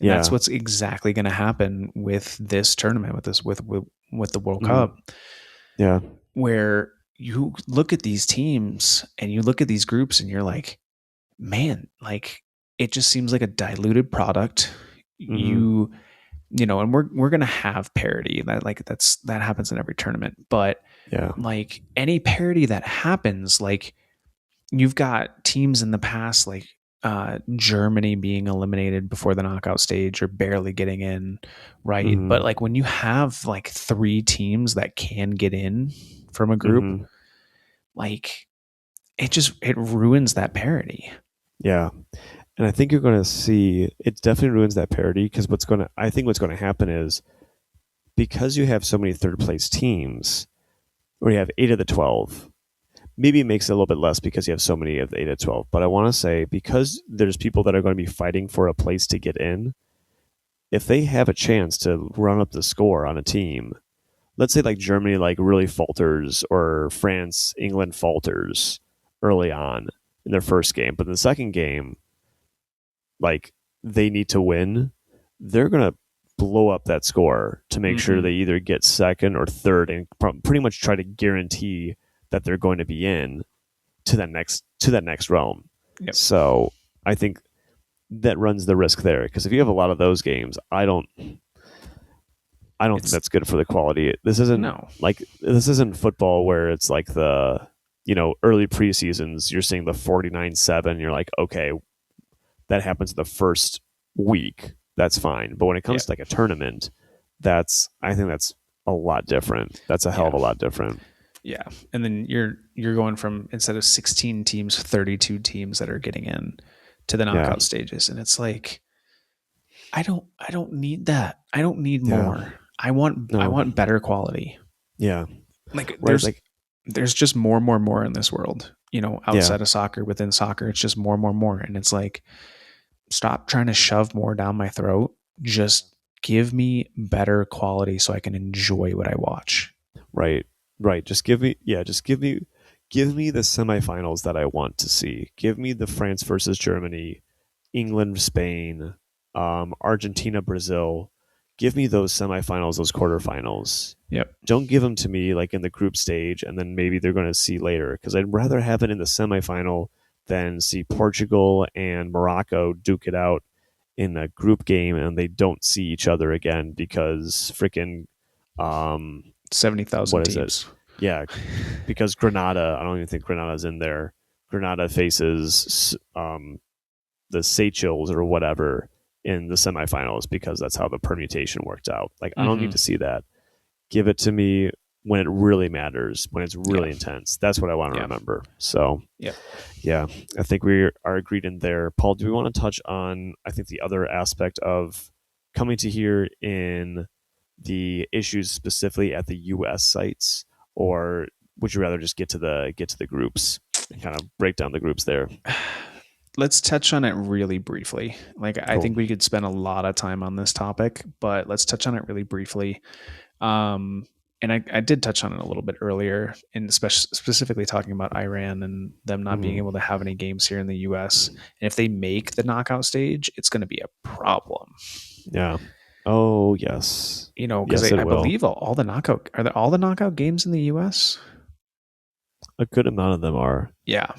And that's yeah, what's exactly going to happen with this tournament, with the World hmm, Cup, yeah, where you look at these teams and you look at these groups and you're like, man, like it just seems like a diluted product. hmm, And we're gonna have parity, that happens in every tournament, but yeah, like any parity that happens, like you've got teams in the past, like Germany being eliminated before the knockout stage or barely getting in, right? But hmm, like when you have like three teams that can get in from a group, hmm, like it ruins that parity. yeah. And I think you're going to see it definitely ruins that parity because I think what's going to happen is because you have so many third place teams, or you have 8 of the 12, maybe it makes it a little bit less because you have so many of the 8 of 12. But I want to say because there's people that are going to be fighting for a place to get in, if they have a chance to run up the score on a team, let's say like Germany like really falters or France, England falters early on in their first game, but in the second game, like they need to win, they're gonna blow up that score to make sure they either get second or third and pretty much try to guarantee that they're going to be in to that next realm. Yep. So I think that runs the risk there because if you have a lot of those games, I don't think that's good for the quality. This isn't football where it's like the early preseasons. You're seeing the 49-7. You're like, okay, that happens the first week. That's fine. But when it comes to like a tournament, I think that's a lot different. That's a hell of a lot different. Yeah, and then you're going from instead of 16 teams, 32 teams that are getting in to the knockout stages, and it's like, I don't need that. I don't need more. I want better quality. Yeah, like there's just more in this world. Outside of soccer, within soccer, it's just more, and it's like, stop trying to shove more down my throat. Just give me better quality so I can enjoy what I watch. Right. Just give me the semifinals that I want to see. Give me the France versus Germany, England, Spain, Argentina, Brazil. Give me those semifinals, those quarterfinals. Yep. Don't give them to me like in the group stage and then maybe they're going to see later, because I'd rather have it in the semifinal than see Portugal and Morocco duke it out in a group game and they don't see each other again because freaking 70,000 teams. Yeah, because Granada, I don't even think Granada's in there. Granada faces the Seychelles or whatever in the semifinals because that's how the permutation worked out. Like, I don't need to see that. Give it to me when it really matters, when it's really intense. That's what I want to remember. So, yeah, I think we are agreed in there. Paul, do we want to touch on, I think, the other aspect of coming to here in the issues specifically at the U.S. sites, or would you rather just get to the groups and kind of break down the groups there? Let's touch on it really briefly. Like, cool. I think we could spend a lot of time on this topic, but let's touch on it really briefly. And I did touch on it a little bit earlier, and specifically talking about Iran and them not being able to have any games here in the U.S. And if they make the knockout stage, it's going to be a problem. Yeah. Oh, yes. Because I believe all the knockout games in the U.S.? A good amount of them are. Yeah.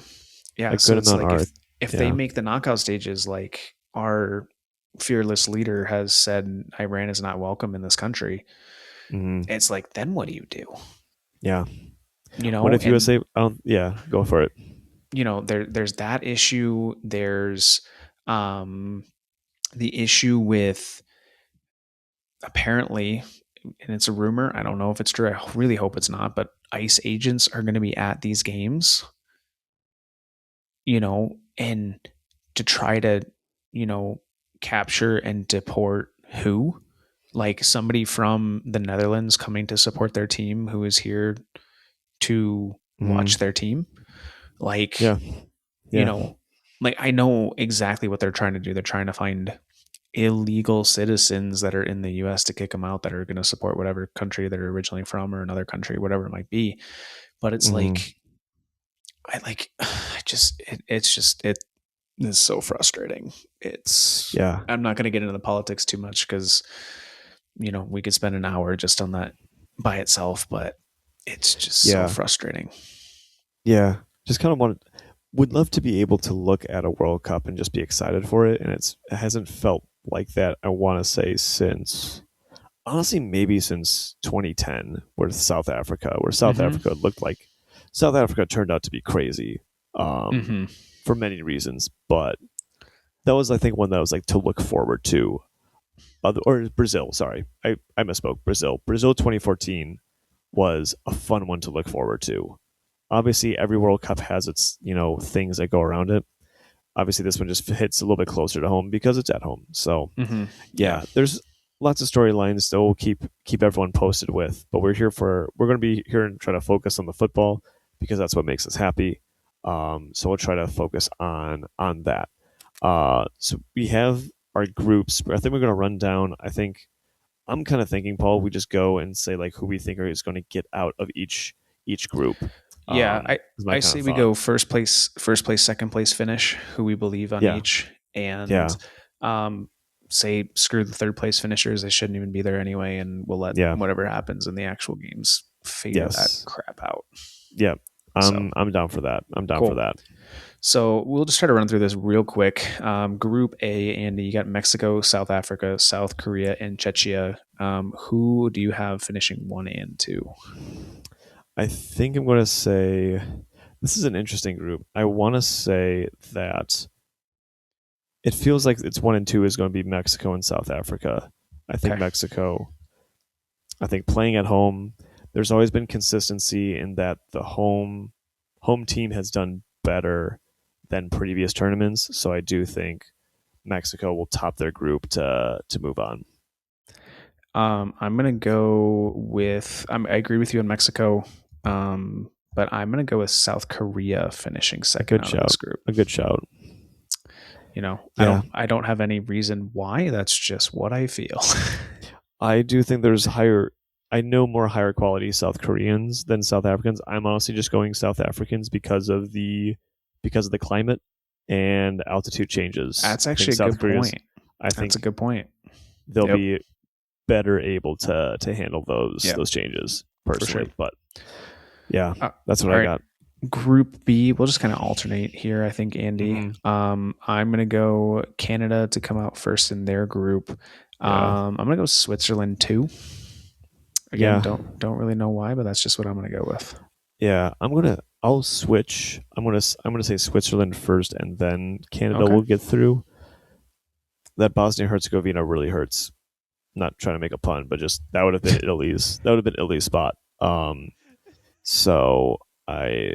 A good amount are. If they make the knockout stages, like our fearless leader has said, Iran is not welcome in this country. It's like, then what do you do? Yeah. What if USA? Go for it. There's that issue. There's the issue with, apparently, and it's a rumor, I don't know if it's true, I really hope it's not, but ICE agents are going to be at these games, and to try to, capture and deport who? Like somebody from the Netherlands coming to support their team who is here to watch their team. Like, like, I know exactly what they're trying to do. They're trying to find illegal citizens that are in the U.S. to kick them out, that are going to support whatever country they're originally from, or another country, whatever it might be. But it's like, it's so frustrating. I'm not going to get into the politics too much because, we could spend an hour just on that by itself, but it's just so frustrating. Yeah. Just kind of would love to be able to look at a World Cup and just be excited for it. And it hasn't felt like that, I want to say, honestly, maybe since 2010 with South Africa, where South Africa looked like South Africa turned out to be crazy for many reasons. But that was, I think, one that was like to look forward to. Or Brazil, sorry. I misspoke. Brazil 2014 was a fun one to look forward to. Obviously, every World Cup has its, things that go around it. Obviously, this one just hits a little bit closer to home because it's at home. So Mm-hmm. Yeah. yeah, there's lots of storylines that we'll keep everyone posted with. But we're going to be here and try to focus on the football because that's what makes us happy. So we'll try to focus on that. So we have our groups. I think we're going to run down. I think I'm kind of thinking, Paul, we just go and say like who we think is going to get out of each group. Yeah, Is my I kind say of we thought. go first place, second place finish, who we believe on Yeah, each, and yeah, um, say screw the third place finishers. They shouldn't even be there anyway, and we'll let yeah, whatever happens in the actual games figure that yes, crap out. yeah. So I'm down for that. I'm down for cool. that. So we'll just try to run through this real quick. Group A, Andy, you got Mexico, South Africa, South Korea, and Czechia. Who do you have finishing 1 and 2? I think I'm going to say this is an interesting group. I want to say that it feels like it's 1 and 2 is going to be Mexico and South Africa. I think Okay. Mexico. I think playing at home, there's always been consistency in that the home team has done better than previous tournaments. So I do think Mexico will top their group to move on. I'm gonna go with. I agree with you in Mexico, but I'm gonna go with South Korea finishing A second good out of this shout. group. A good shout. I Yeah, don't have any reason why. That's just what I feel. I do think there's higher. I know more higher quality South Koreans than South Africans. I'm honestly just going South Africans because of the climate and altitude changes. That's I think actually a South good Koreans. point. I That's think a good point. they'll Yep. be better able to handle Yeah, those changes for sure. personally. But yeah, that's what All I right. got. Group B, we'll just kind of alternate here, I think, Andy. Mm-hmm. I'm gonna go Canada to come out first in their group. Yeah, I'm gonna go Switzerland too. Again, yeah, don't really know why, but that's just what I'm gonna go with. yeah. I'll switch. I'm gonna say Switzerland first, and then Canada Okay. will get through. That Bosnia Herzegovina really hurts. Not trying to make a pun, but just that would have been Italy's spot. So I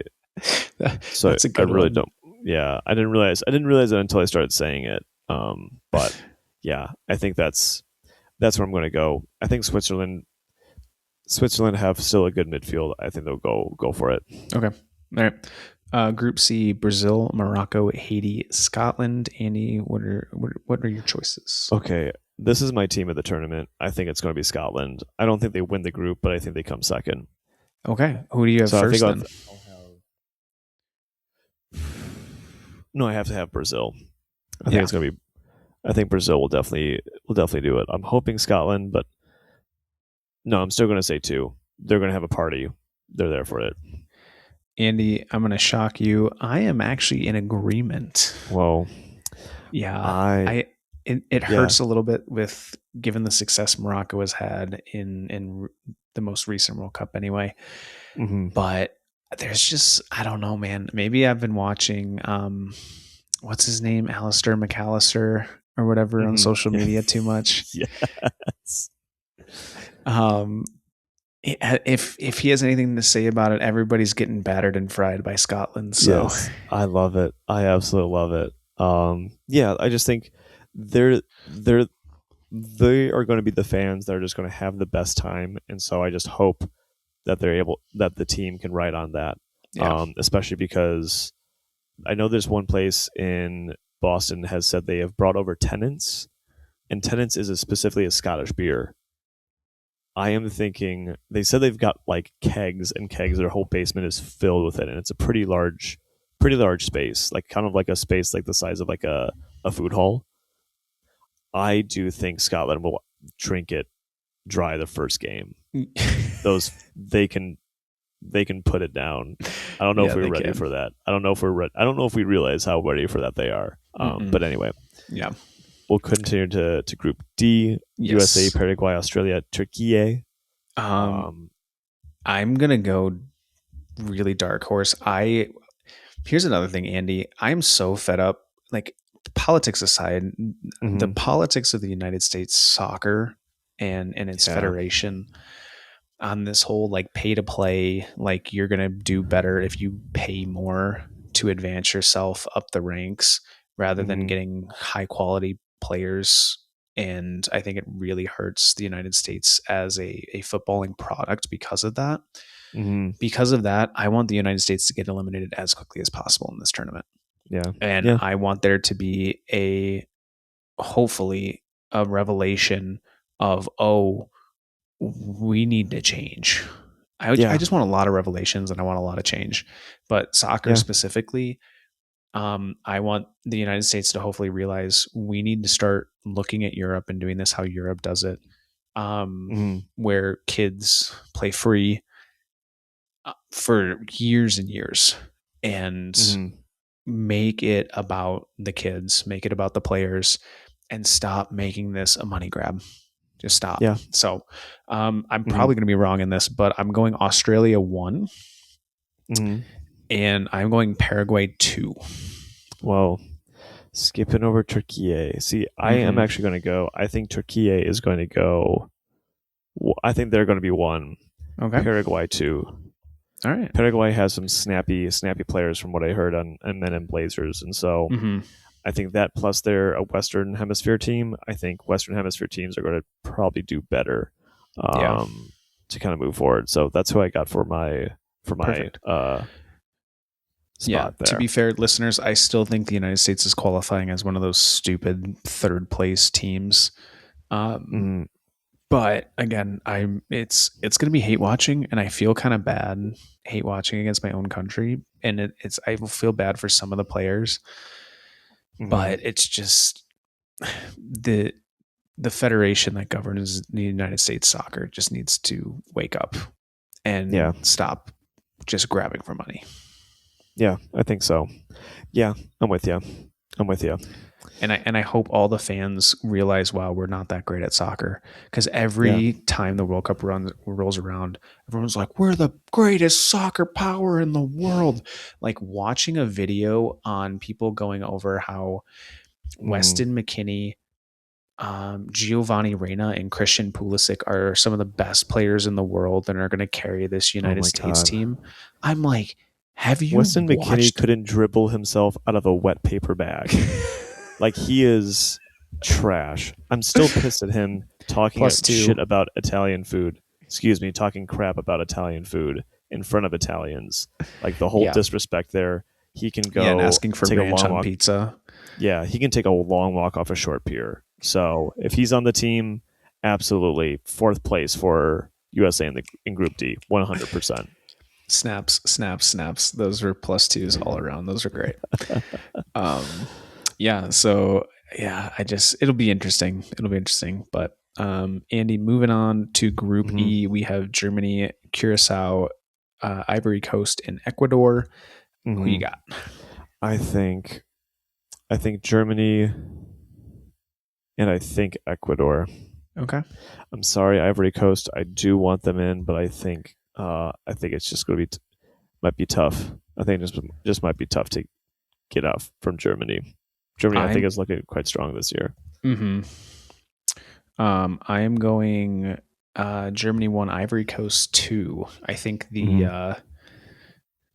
That's a I good really one. don't. Yeah, I didn't realize it until I started saying it. But yeah, I think that's where I'm going to go. I think Switzerland have still a good midfield. I think they'll go for it. Okay. All right. Group C: Brazil, Morocco, Haiti, Scotland. Andy, what are your choices? Okay, this is my team of the tournament. I think it's going to be Scotland. I don't think they win the group, but I think they come second. Okay. Who do you have So I think first then? no, I have to have Brazil. I think Yeah. it's going to be. I think Brazil will definitely do it. I'm hoping Scotland, but no, I'm still going to say two. They're going to have a party. They're there for it. Andy, I'm going to shock you. I am actually in agreement. Whoa. Yeah, I it yeah. hurts a little bit with given the success Morocco has had in the most recent World Cup anyway. Mm-hmm. But there's just I don't know, man. Maybe I've been watching what's his name, Alistair McAllister or whatever on social media too much. Yes. Um, if he has anything to say about it, everybody's getting battered and fried by Scotland. So Yes. I love it. I absolutely love it. Yeah, I just think they're they are going to be the fans that are just going to have the best time, and so I just hope that that the team can ride on that. yeah, Especially because I know there's one place in Boston has said they have brought over tenants, and tenants is specifically a Scottish beer. I am thinking they said they've got like kegs and kegs. Their whole basement is filled with it, and it's a pretty large space, like kind of like a space like the size of like a food hall. I do think Scotland will drink it dry the first game. Those they can put it down. I don't know yeah, if we're they ready can. for that. I don't know if I don't know if we realize how ready for that they are. But anyway, Yeah. we'll continue to Group D: Yes. USA, Paraguay, Australia, Turkey. I'm gonna go really dark horse. Here's another thing, Andy. I'm so fed up. Like politics aside, the Mm-hmm. politics of the United States soccer and its Yeah. federation on this whole like pay to play, like you're gonna do better if you pay more to advance yourself up the ranks. rather than Mm-hmm. getting high quality players. And I think it really hurts the United States as a footballing product because of that. Mm-hmm. Because of that, I want the United States to get eliminated as quickly as possible in this tournament. Yeah. And Yeah. I want there to be hopefully a revelation of, oh, we need to change. I Yeah. just want a lot of revelations and I want a lot of change. But soccer Yeah. specifically, I want the United States to hopefully realize we need to start looking at Europe and doing this how Europe does it, Mm-hmm. where kids play free for years and years and Mm-hmm. make it about the kids, make it about the players, and stop making this a money grab. Just stop. Yeah. So I'm Mm-hmm. probably going to be wrong in this, but I'm going Australia 1 Mm-hmm. and I'm going Paraguay 2. Well, skipping over Turkey. See, I am Mm-hmm. actually going to go. I think Turkey is going to go. I think they're going to be 1. Okay. Paraguay 2. All right. Paraguay has some snappy players from what I heard on Men in Blazers, and so Mm-hmm. I think that plus they're a Western Hemisphere team. I think Western Hemisphere teams are going to probably do better Yeah. to kind of move forward. So that's who I got for my Perfect. Yeah. spot there. To be fair, listeners, I still think the United States is qualifying as one of those stupid third place teams. Mm-hmm. But again, it's going to be hate watching, and I feel kind of bad hate watching against my own country, and it's I will feel bad for some of the players, Mm-hmm. but it's just the the federation that governs the United States soccer just needs to wake up and Yeah. stop just grabbing for money. Yeah, I think so. Yeah, I'm with you. And I hope all the fans realize, wow, we're not that great at soccer. Because Yeah. every time the World Cup rolls around, everyone's like, we're the greatest soccer power in the world. Like watching a video on people going over how Mm-hmm. Weston McKennie, Giovanni Reyna, and Christian Pulisic are some of the best players in the world and are going to carry this Oh United my States God. team. I'm like, have you Weston McKennie watched? couldn't dribble himself out of a wet paper bag. Like, he is trash. I'm still pissed at him talking Plus shit two. about Italian food. Excuse me, talking crap about Italian food in front of Italians. Like, the whole Yeah. disrespect there. He can Yeah, and go asking for take a ranch long on walk. pizza. Yeah, he can take a long walk off a short pier. So if he's on the team, absolutely 4th place for USA in Group D, 100%. Snaps, snaps, snaps. Those are plus twos all around. Those are great. Um, yeah. So yeah, it'll be interesting. It'll be interesting. But Andy, moving on to Group Mm-hmm. E, we have Germany, Curacao, Ivory Coast, and Ecuador. Mm-hmm. Who you got? I think Germany and I think Ecuador. Okay. I'm sorry, Ivory Coast. I do want them in, but I think it's just going to be might be tough. I think it just might be tough to get out from Germany. I think is looking quite strong this year. Mm-hmm. I am going Germany 1, Ivory Coast 2. I think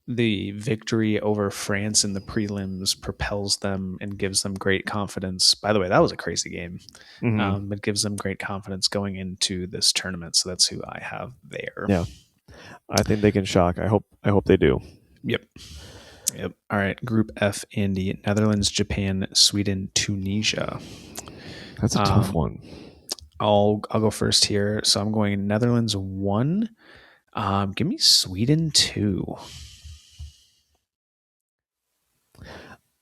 the victory over France in the prelims propels them and gives them great confidence. By the way, that was a crazy game. Mm-hmm. It gives them great confidence going into this tournament. So that's who I have there. Yeah, I think they can shock. I hope they do. Yep. All right. Group F, Andy: Netherlands, Japan, Sweden, Tunisia. That's a tough one. I'll go first here. So I'm going Netherlands 1. Give me Sweden 2.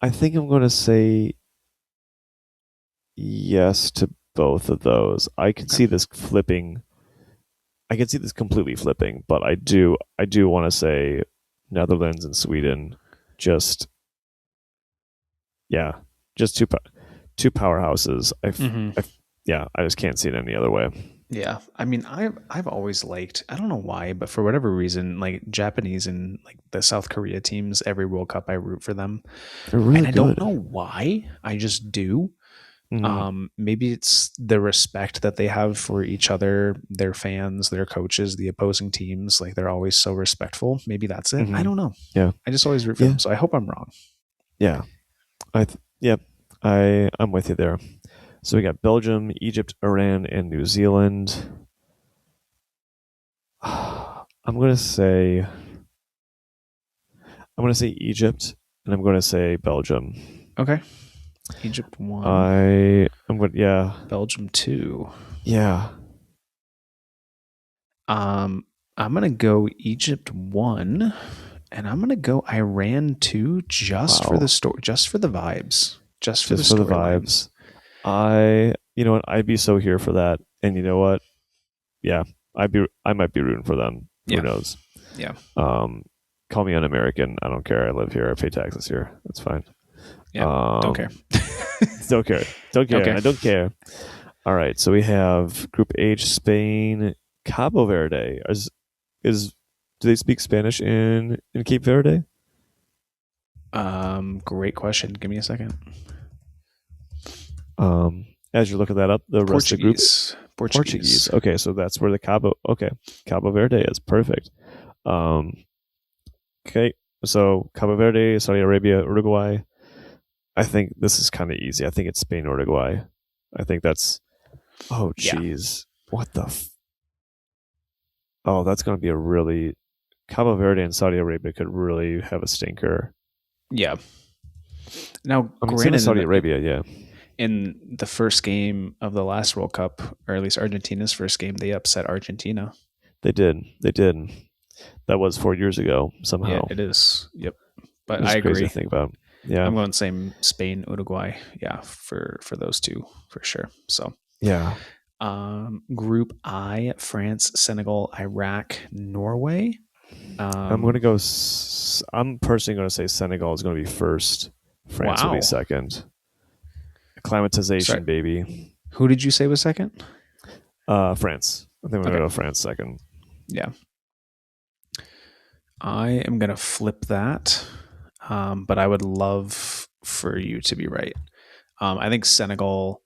I think I'm going to say yes to both of those. I can see this flipping. I can see this completely flipping, but I do want to say Netherlands and Sweden. Just two powerhouses. I just can't see it any other way. Yeah, I mean, I've always liked, I don't know why, but for whatever reason, like Japanese and like the South Korea teams, every World Cup I root for them. They're really and I good. don't know why, I just do. Mm-hmm. Maybe it's the respect that they have for each other, their fans, their coaches, the opposing teams. Like they're always so respectful. Maybe that's it. Mm-hmm. I don't know. Yeah, I just always root for them. So I hope I'm wrong. Yeah, I'm with you there. So we got Belgium, Egypt, Iran, and New Zealand. I'm gonna say Egypt, and I'm gonna say Belgium. Okay. Egypt 1, I'm going yeah, Belgium 2. yeah. I'm gonna go Egypt 1, and I'm gonna go Iran 2, just for the Wow, story, just for the vibes, just for the just for the storylines. vibes. You know what? I'd be so here for that. And you know what? Yeah, I might be rooting for them. Who Yeah, knows? yeah, Um, Call me un-American. I don't care. I live here. I pay taxes here. That's fine. yeah. Don't care. Um, don't care. Don't care. Okay. I don't care. All right. So we have Group H: Spain, Cabo Verde. Is do they speak Spanish in Cape Verde? Great question. Give me a second. As you're looking that up, the rest of the group Portuguese. Portuguese. Portuguese. Okay, so that's where the Cabo. Okay, Cabo Verde is perfect. Um, okay, so Cabo Verde, Saudi Arabia, Uruguay. I think this is kind of easy. I think it's Spain, Uruguay. I think that's. Oh, Yeah. jeez, what the? Oh, that's going to be a really. Cabo Verde and Saudi Arabia could really have a stinker. Yeah. Now, I mean, same as granted, Saudi Arabia, yeah. in the first game of the last World Cup, or at least Argentina's first game, they upset Argentina. They did. They did. That was 4 years ago. Yeah, Somehow, it is. Yep. But it's I crazy to agree. think about. Yeah, I'm going same Spain, Uruguay. Yeah, for those two for sure. So, yeah. Group I: France, Senegal, Iraq, Norway. I'm going to Um, go. I'm personally going to say Senegal is going to be first. France will be wow. second. Sorry. Acclimatization, baby. Who did you say was second? France. I think we're going Okay. to go France second. Yeah. I am going to flip that. But I would love for you to be right. I think Senegal.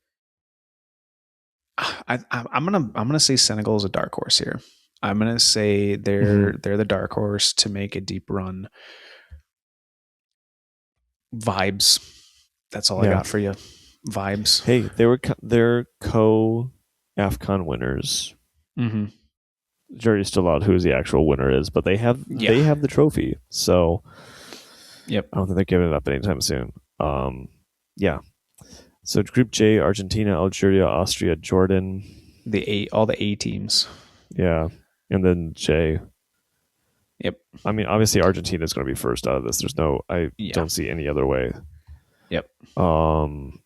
I'm gonna say Senegal is a dark horse here. I'm gonna say Mm-hmm. they're the dark horse to make a deep run. Vibes. That's all I Yeah. got for you. Vibes. Hey, they're co Afcon winners. Mm-hmm. Jury's still out who the actual winner is, but Yeah. they have the trophy. So Yep. I don't think they're giving it up anytime soon. Yeah. So Group J: Argentina, Algeria, Austria, Jordan. All the A teams. Yeah, and then J. Yep. I mean, obviously Argentina is going to be first out of this. I Yeah. don't see any other way. Yep. Um,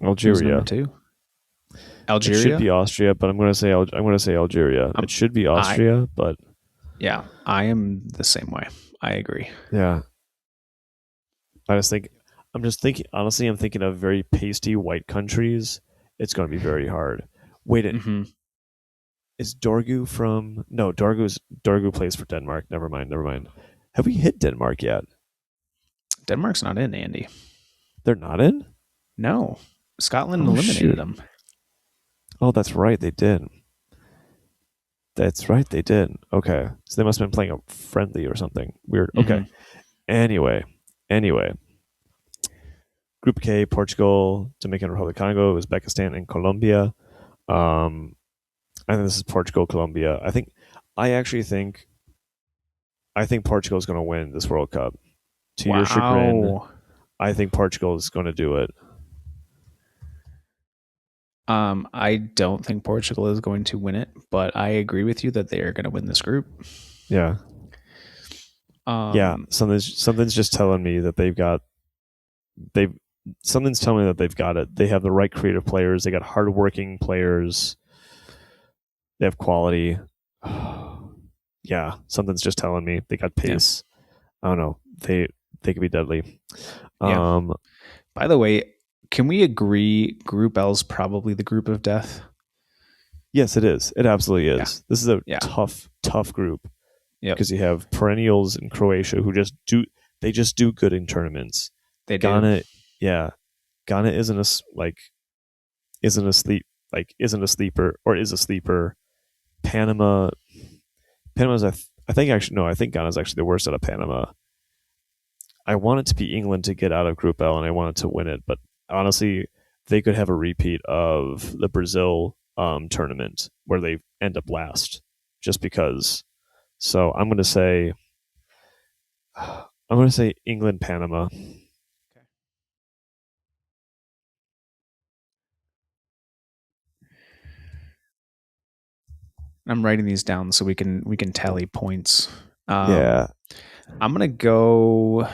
Who's number Algeria. 2? It should Algeria. be Austria, but I'm going to say Algeria. Um, It should be I Austria, but yeah. I am the same way. I agree. yeah, I just think I'm just thinking. Honestly, I'm thinking of very pasty white countries. It's going to be very hard. Wait, Mm-hmm. is Dorgu from? No, Dorgu plays for Denmark. Never mind. Never mind. Have we hit Denmark yet? Denmark's not in, Andy. They're not in. No. Scotland Oh eliminated shoot! them. Oh, that's right. They did. That's right. They did. Okay, so they must have been playing a friendly or something weird. Okay. Mm-hmm. Anyway. Group K: Portugal, Dominican Republic, Congo, Uzbekistan, and Colombia. Um, I think this is Portugal, Colombia. I actually think I think Portugal is going to win this World Cup. To your chagrin, Wow. I think Portugal is going to do it. I don't think Portugal is going to win it, but I agree with you that they are going to win this group. Yeah, yeah. Um, Something's just telling me that they've something's telling me that they've got it. They have the right creative players. They got hardworking players. They have quality. Yeah, something's just telling me they got yeah, pace. I don't know. They could be deadly. yeah. Um, By the way, can we agree Group L is probably the group of death? yes, it is. It absolutely Yeah, is. This is a yeah, tough group yep. because you have perennials in Croatia who just do good in tournaments. They do. Ghana, yeah, Ghana isn't a sleeper or is a sleeper. Panama's I think actually no, I think Ghana's actually the worst out of Panama. I want it to be England to get out of Group L, and I want it to win it. But honestly, they could have a repeat of the Brazil tournament where they end up last, just because. So I'm going to say England, Panama. I'm writing these down so we can tally points. Yeah. I'm gonna go.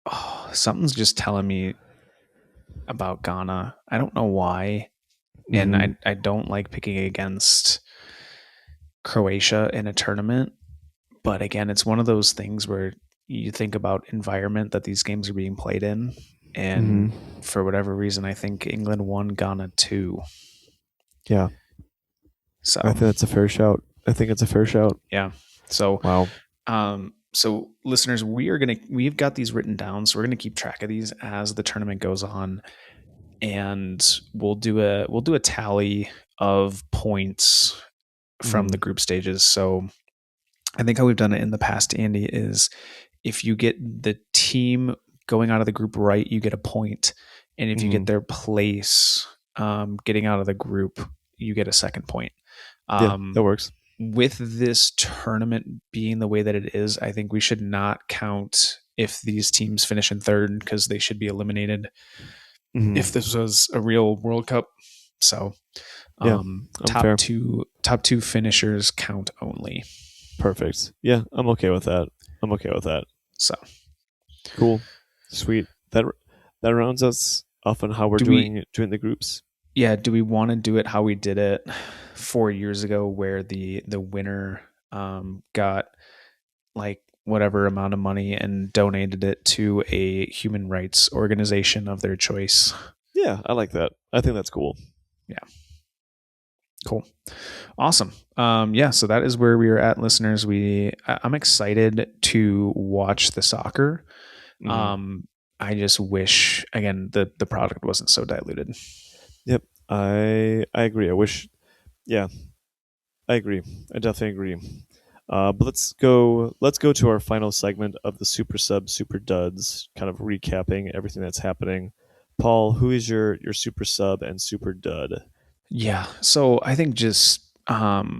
Oh, something's just telling me about Ghana. I don't know why, and Mm-hmm. I don't like picking against Croatia in a tournament. But again, it's one of those things where you think about environment that these games are being played in, and Mm-hmm. for whatever reason, I think England won, Ghana 2. Yeah. I So think that's a fair shout. I think it's a fair shout. yeah. So Wow. so listeners, we've got these written down, so we're gonna keep track of these as the tournament goes on, and we'll do a tally of points from Mm-hmm. the group stages. So I think how we've done it in the past, Andy, is if you get the team going out of the group right, you get a point, and if you Mm-hmm. get their place getting out of the group, you get a second point. Yeah, Um, that works. with this tournament being the way that it is, I think we should not count if these teams finish in third because they should be eliminated if Mm-hmm. this was a real World Cup. So Yeah, I'm top fair. two finishers count only. Perfect. Yeah, I'm okay with that. I'm okay with that. So Cool. Sweet. That rounds us off on how we're do we doing the groups. do we want to do it how we did it 4 years ago where the winner got like whatever amount of money and donated it to a human rights organization of their choice? Yeah, I like that. I think that's cool. Yeah. Cool. Awesome. Yeah, so that is where we are at, listeners. I'm excited to watch the soccer. Mm-hmm. I just wish again the product wasn't so diluted. Yep, I agree. I wish. Yeah, I agree. I definitely agree. But let's go to our final segment of the Super Sub Super Duds, kind of recapping everything that's happening. Paul, who is your Super Sub and Super Dud? Yeah. So I think just I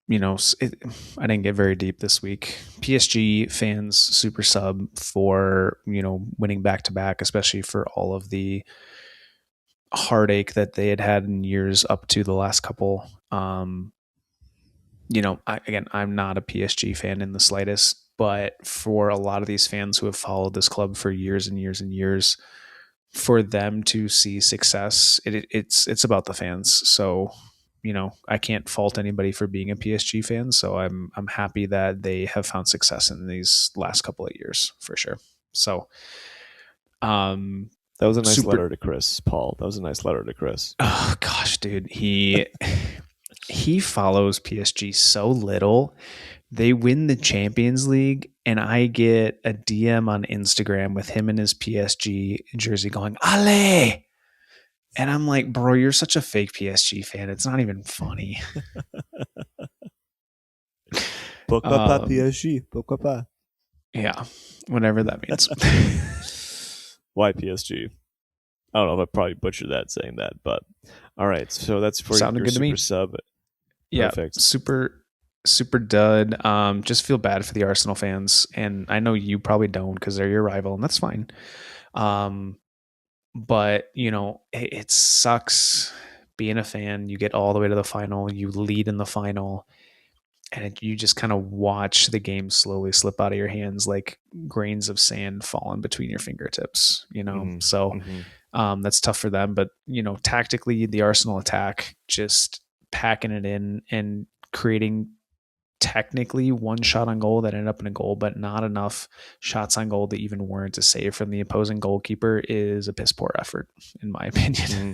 didn't get very deep this week. PSG fans super sub for winning back to back, especially for all of the heartache that they had had in years up to the last couple. I'm not a PSG fan in the slightest, but for a lot of these fans who have followed this club for years and years and years, for them to see success, it's about the fans. So, I can't fault anybody for being a PSG fan. So I'm happy that they have found success in these last couple of years for sure. So, um, That was a nice super. letter to Chris, Paul. That was a nice letter to Chris. Oh gosh, dude, he follows PSG so little. They win the Champions League, and I get a DM on Instagram with him in his PSG jersey going, Ale! And I'm like, bro, you're such a fake PSG fan. It's not even funny. Pourquoi pas Um, PSG? Pourquoi pas? yeah, whatever that means. Why PSG? I don't know if I probably butchered that saying that, but all right. So that's for Sounded your good to Super me. Sub. Yeah, Perfect. super dud. Just feel bad for the Arsenal fans, and I know you probably don't because they're your rival, and that's fine. Um, but it sucks being a fan. You get all the way to the final, you lead in the final, and you just kind of watch the game slowly slip out of your hands like grains of sand falling between your fingertips. Mm-hmm. So Mm-hmm. that's tough for them. But tactically, the Arsenal attack just packing it in and creating technically one shot on goal that ended up in a goal, but not enough shots on goal to even warrant a save from the opposing goalkeeper is a piss poor effort, in my opinion. Mm-hmm.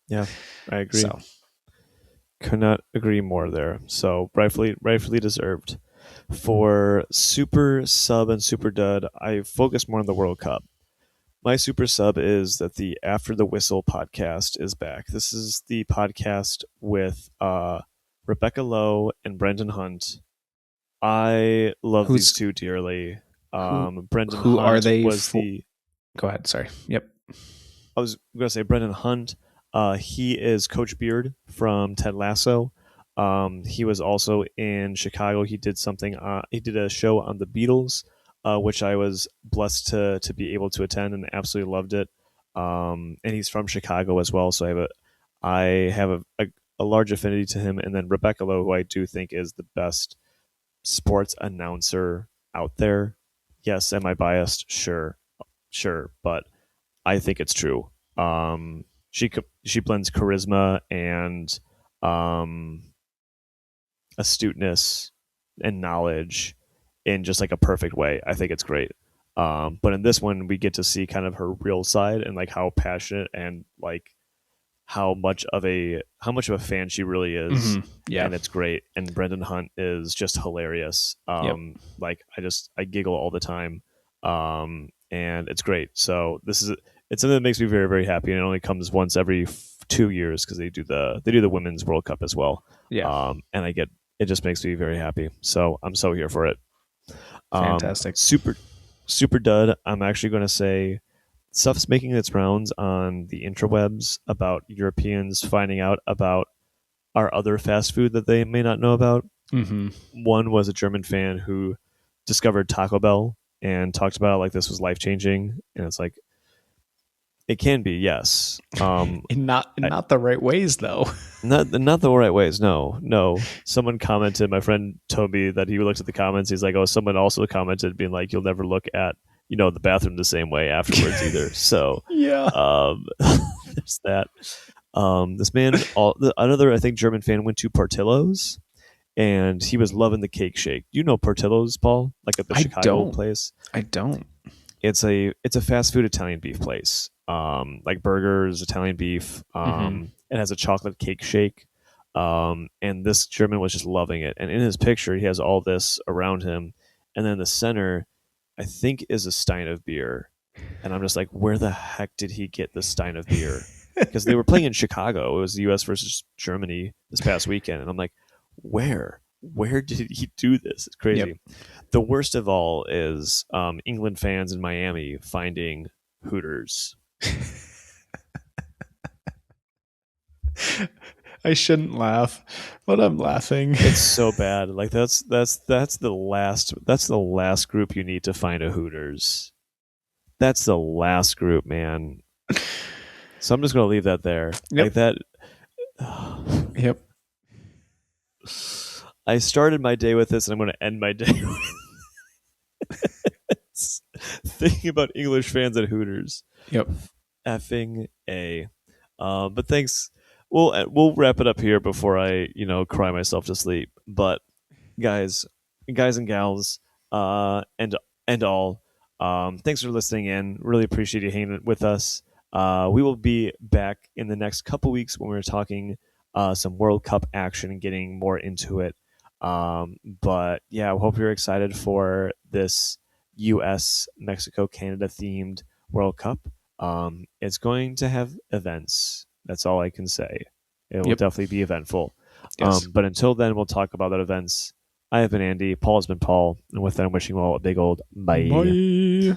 Yeah, I agree. So, Could not agree more there. So rightfully deserved. For Super Sub and Super Dud, I focus more on the World Cup. My Super Sub is that the After the Whistle podcast is back. This is the podcast with Rebecca Lowe and Brendan Hunt I love these Who's two dearly. who? Brendan Who are Hunt they was for? the Go ahead. Sorry. Yep. I was going to say Brendan Hunt. He is Coach Beard from Ted Lasso. He was also in Chicago. He did something. He did a show on the Beatles, which I was blessed to be able to attend and absolutely loved it. And he's from Chicago as well, so I have a large affinity to him. And then Rebecca Lowe, who I do think is the best sports announcer out there. Yes, am I biased? Sure, but I think it's true. She blends charisma and um, astuteness and knowledge in just like a perfect way. I think it's great. But in this one, we get to see kind of her real side and like how passionate and like how much of a fan she really is, Yeah. and it's great. And Brendan Hunt is just hilarious. Yep. Like I giggle all the time, and it's great. So it's something that makes me very very happy, and it only comes once every 2 years because they do the Women's World Cup as well. Yeah. And I get it just makes me very happy. So I'm so here for it. Fantastic. Super dud. I'm actually going to say stuff's making its rounds on the interwebs about Europeans finding out about our other fast food that they may not know about. Mm-hmm. One was a German fan who discovered Taco Bell and talked about it like this was life changing, and it's like it can be, yes. In not the right ways though. Not the right ways. No. Someone commented. My friend told me that he looked at the comments. He's like, "Oh, someone also commented, being like, you'll never look at the bathroom the same way afterwards either." So, Yeah. there's that. This man, another I think German fan went to Portillo's, and he was loving the cake shake. You know Portillo's, Paul, like at the I Chicago don't. place. I don't. It's a fast food Italian beef place. Like burgers, Italian beef. Mm-hmm. It has a chocolate cake shake. And this German was just loving it. And in his picture, he has all this around him, and then the center, I think, is a stein of beer. And I'm just like, where the heck did he get the stein of beer? Because they were playing in Chicago. It was the U.S. versus Germany this past weekend, and I'm like, where did he do this? It's crazy. Yep. The worst of all is England fans in Miami finding Hooters. I shouldn't laugh, but I'm laughing. It's so bad. Like that's the last group you need to find a Hooters. That's the last group, man. So I'm just gonna leave that there. Yep. Like that. Yep. I started my day with this, and I'm going to end my day with thinking about English fans at Hooters. Yep. Effing A. But thanks. We'll wrap it up here before I cry myself to sleep. But guys and gals, and all, thanks for listening in. Really appreciate you hanging with us. We will be back in the next couple weeks when we're talking some World Cup action and getting more into it. But yeah, I hope you're excited for this U.S. Mexico Canada themed World Cup. It's going to have events. That's all I can say. It will definitely be eventful. Yes. But until then, we'll talk about that events. I have been Andy. Paul has been Paul. And with that, I'm wishing you all a big old bye. Bye.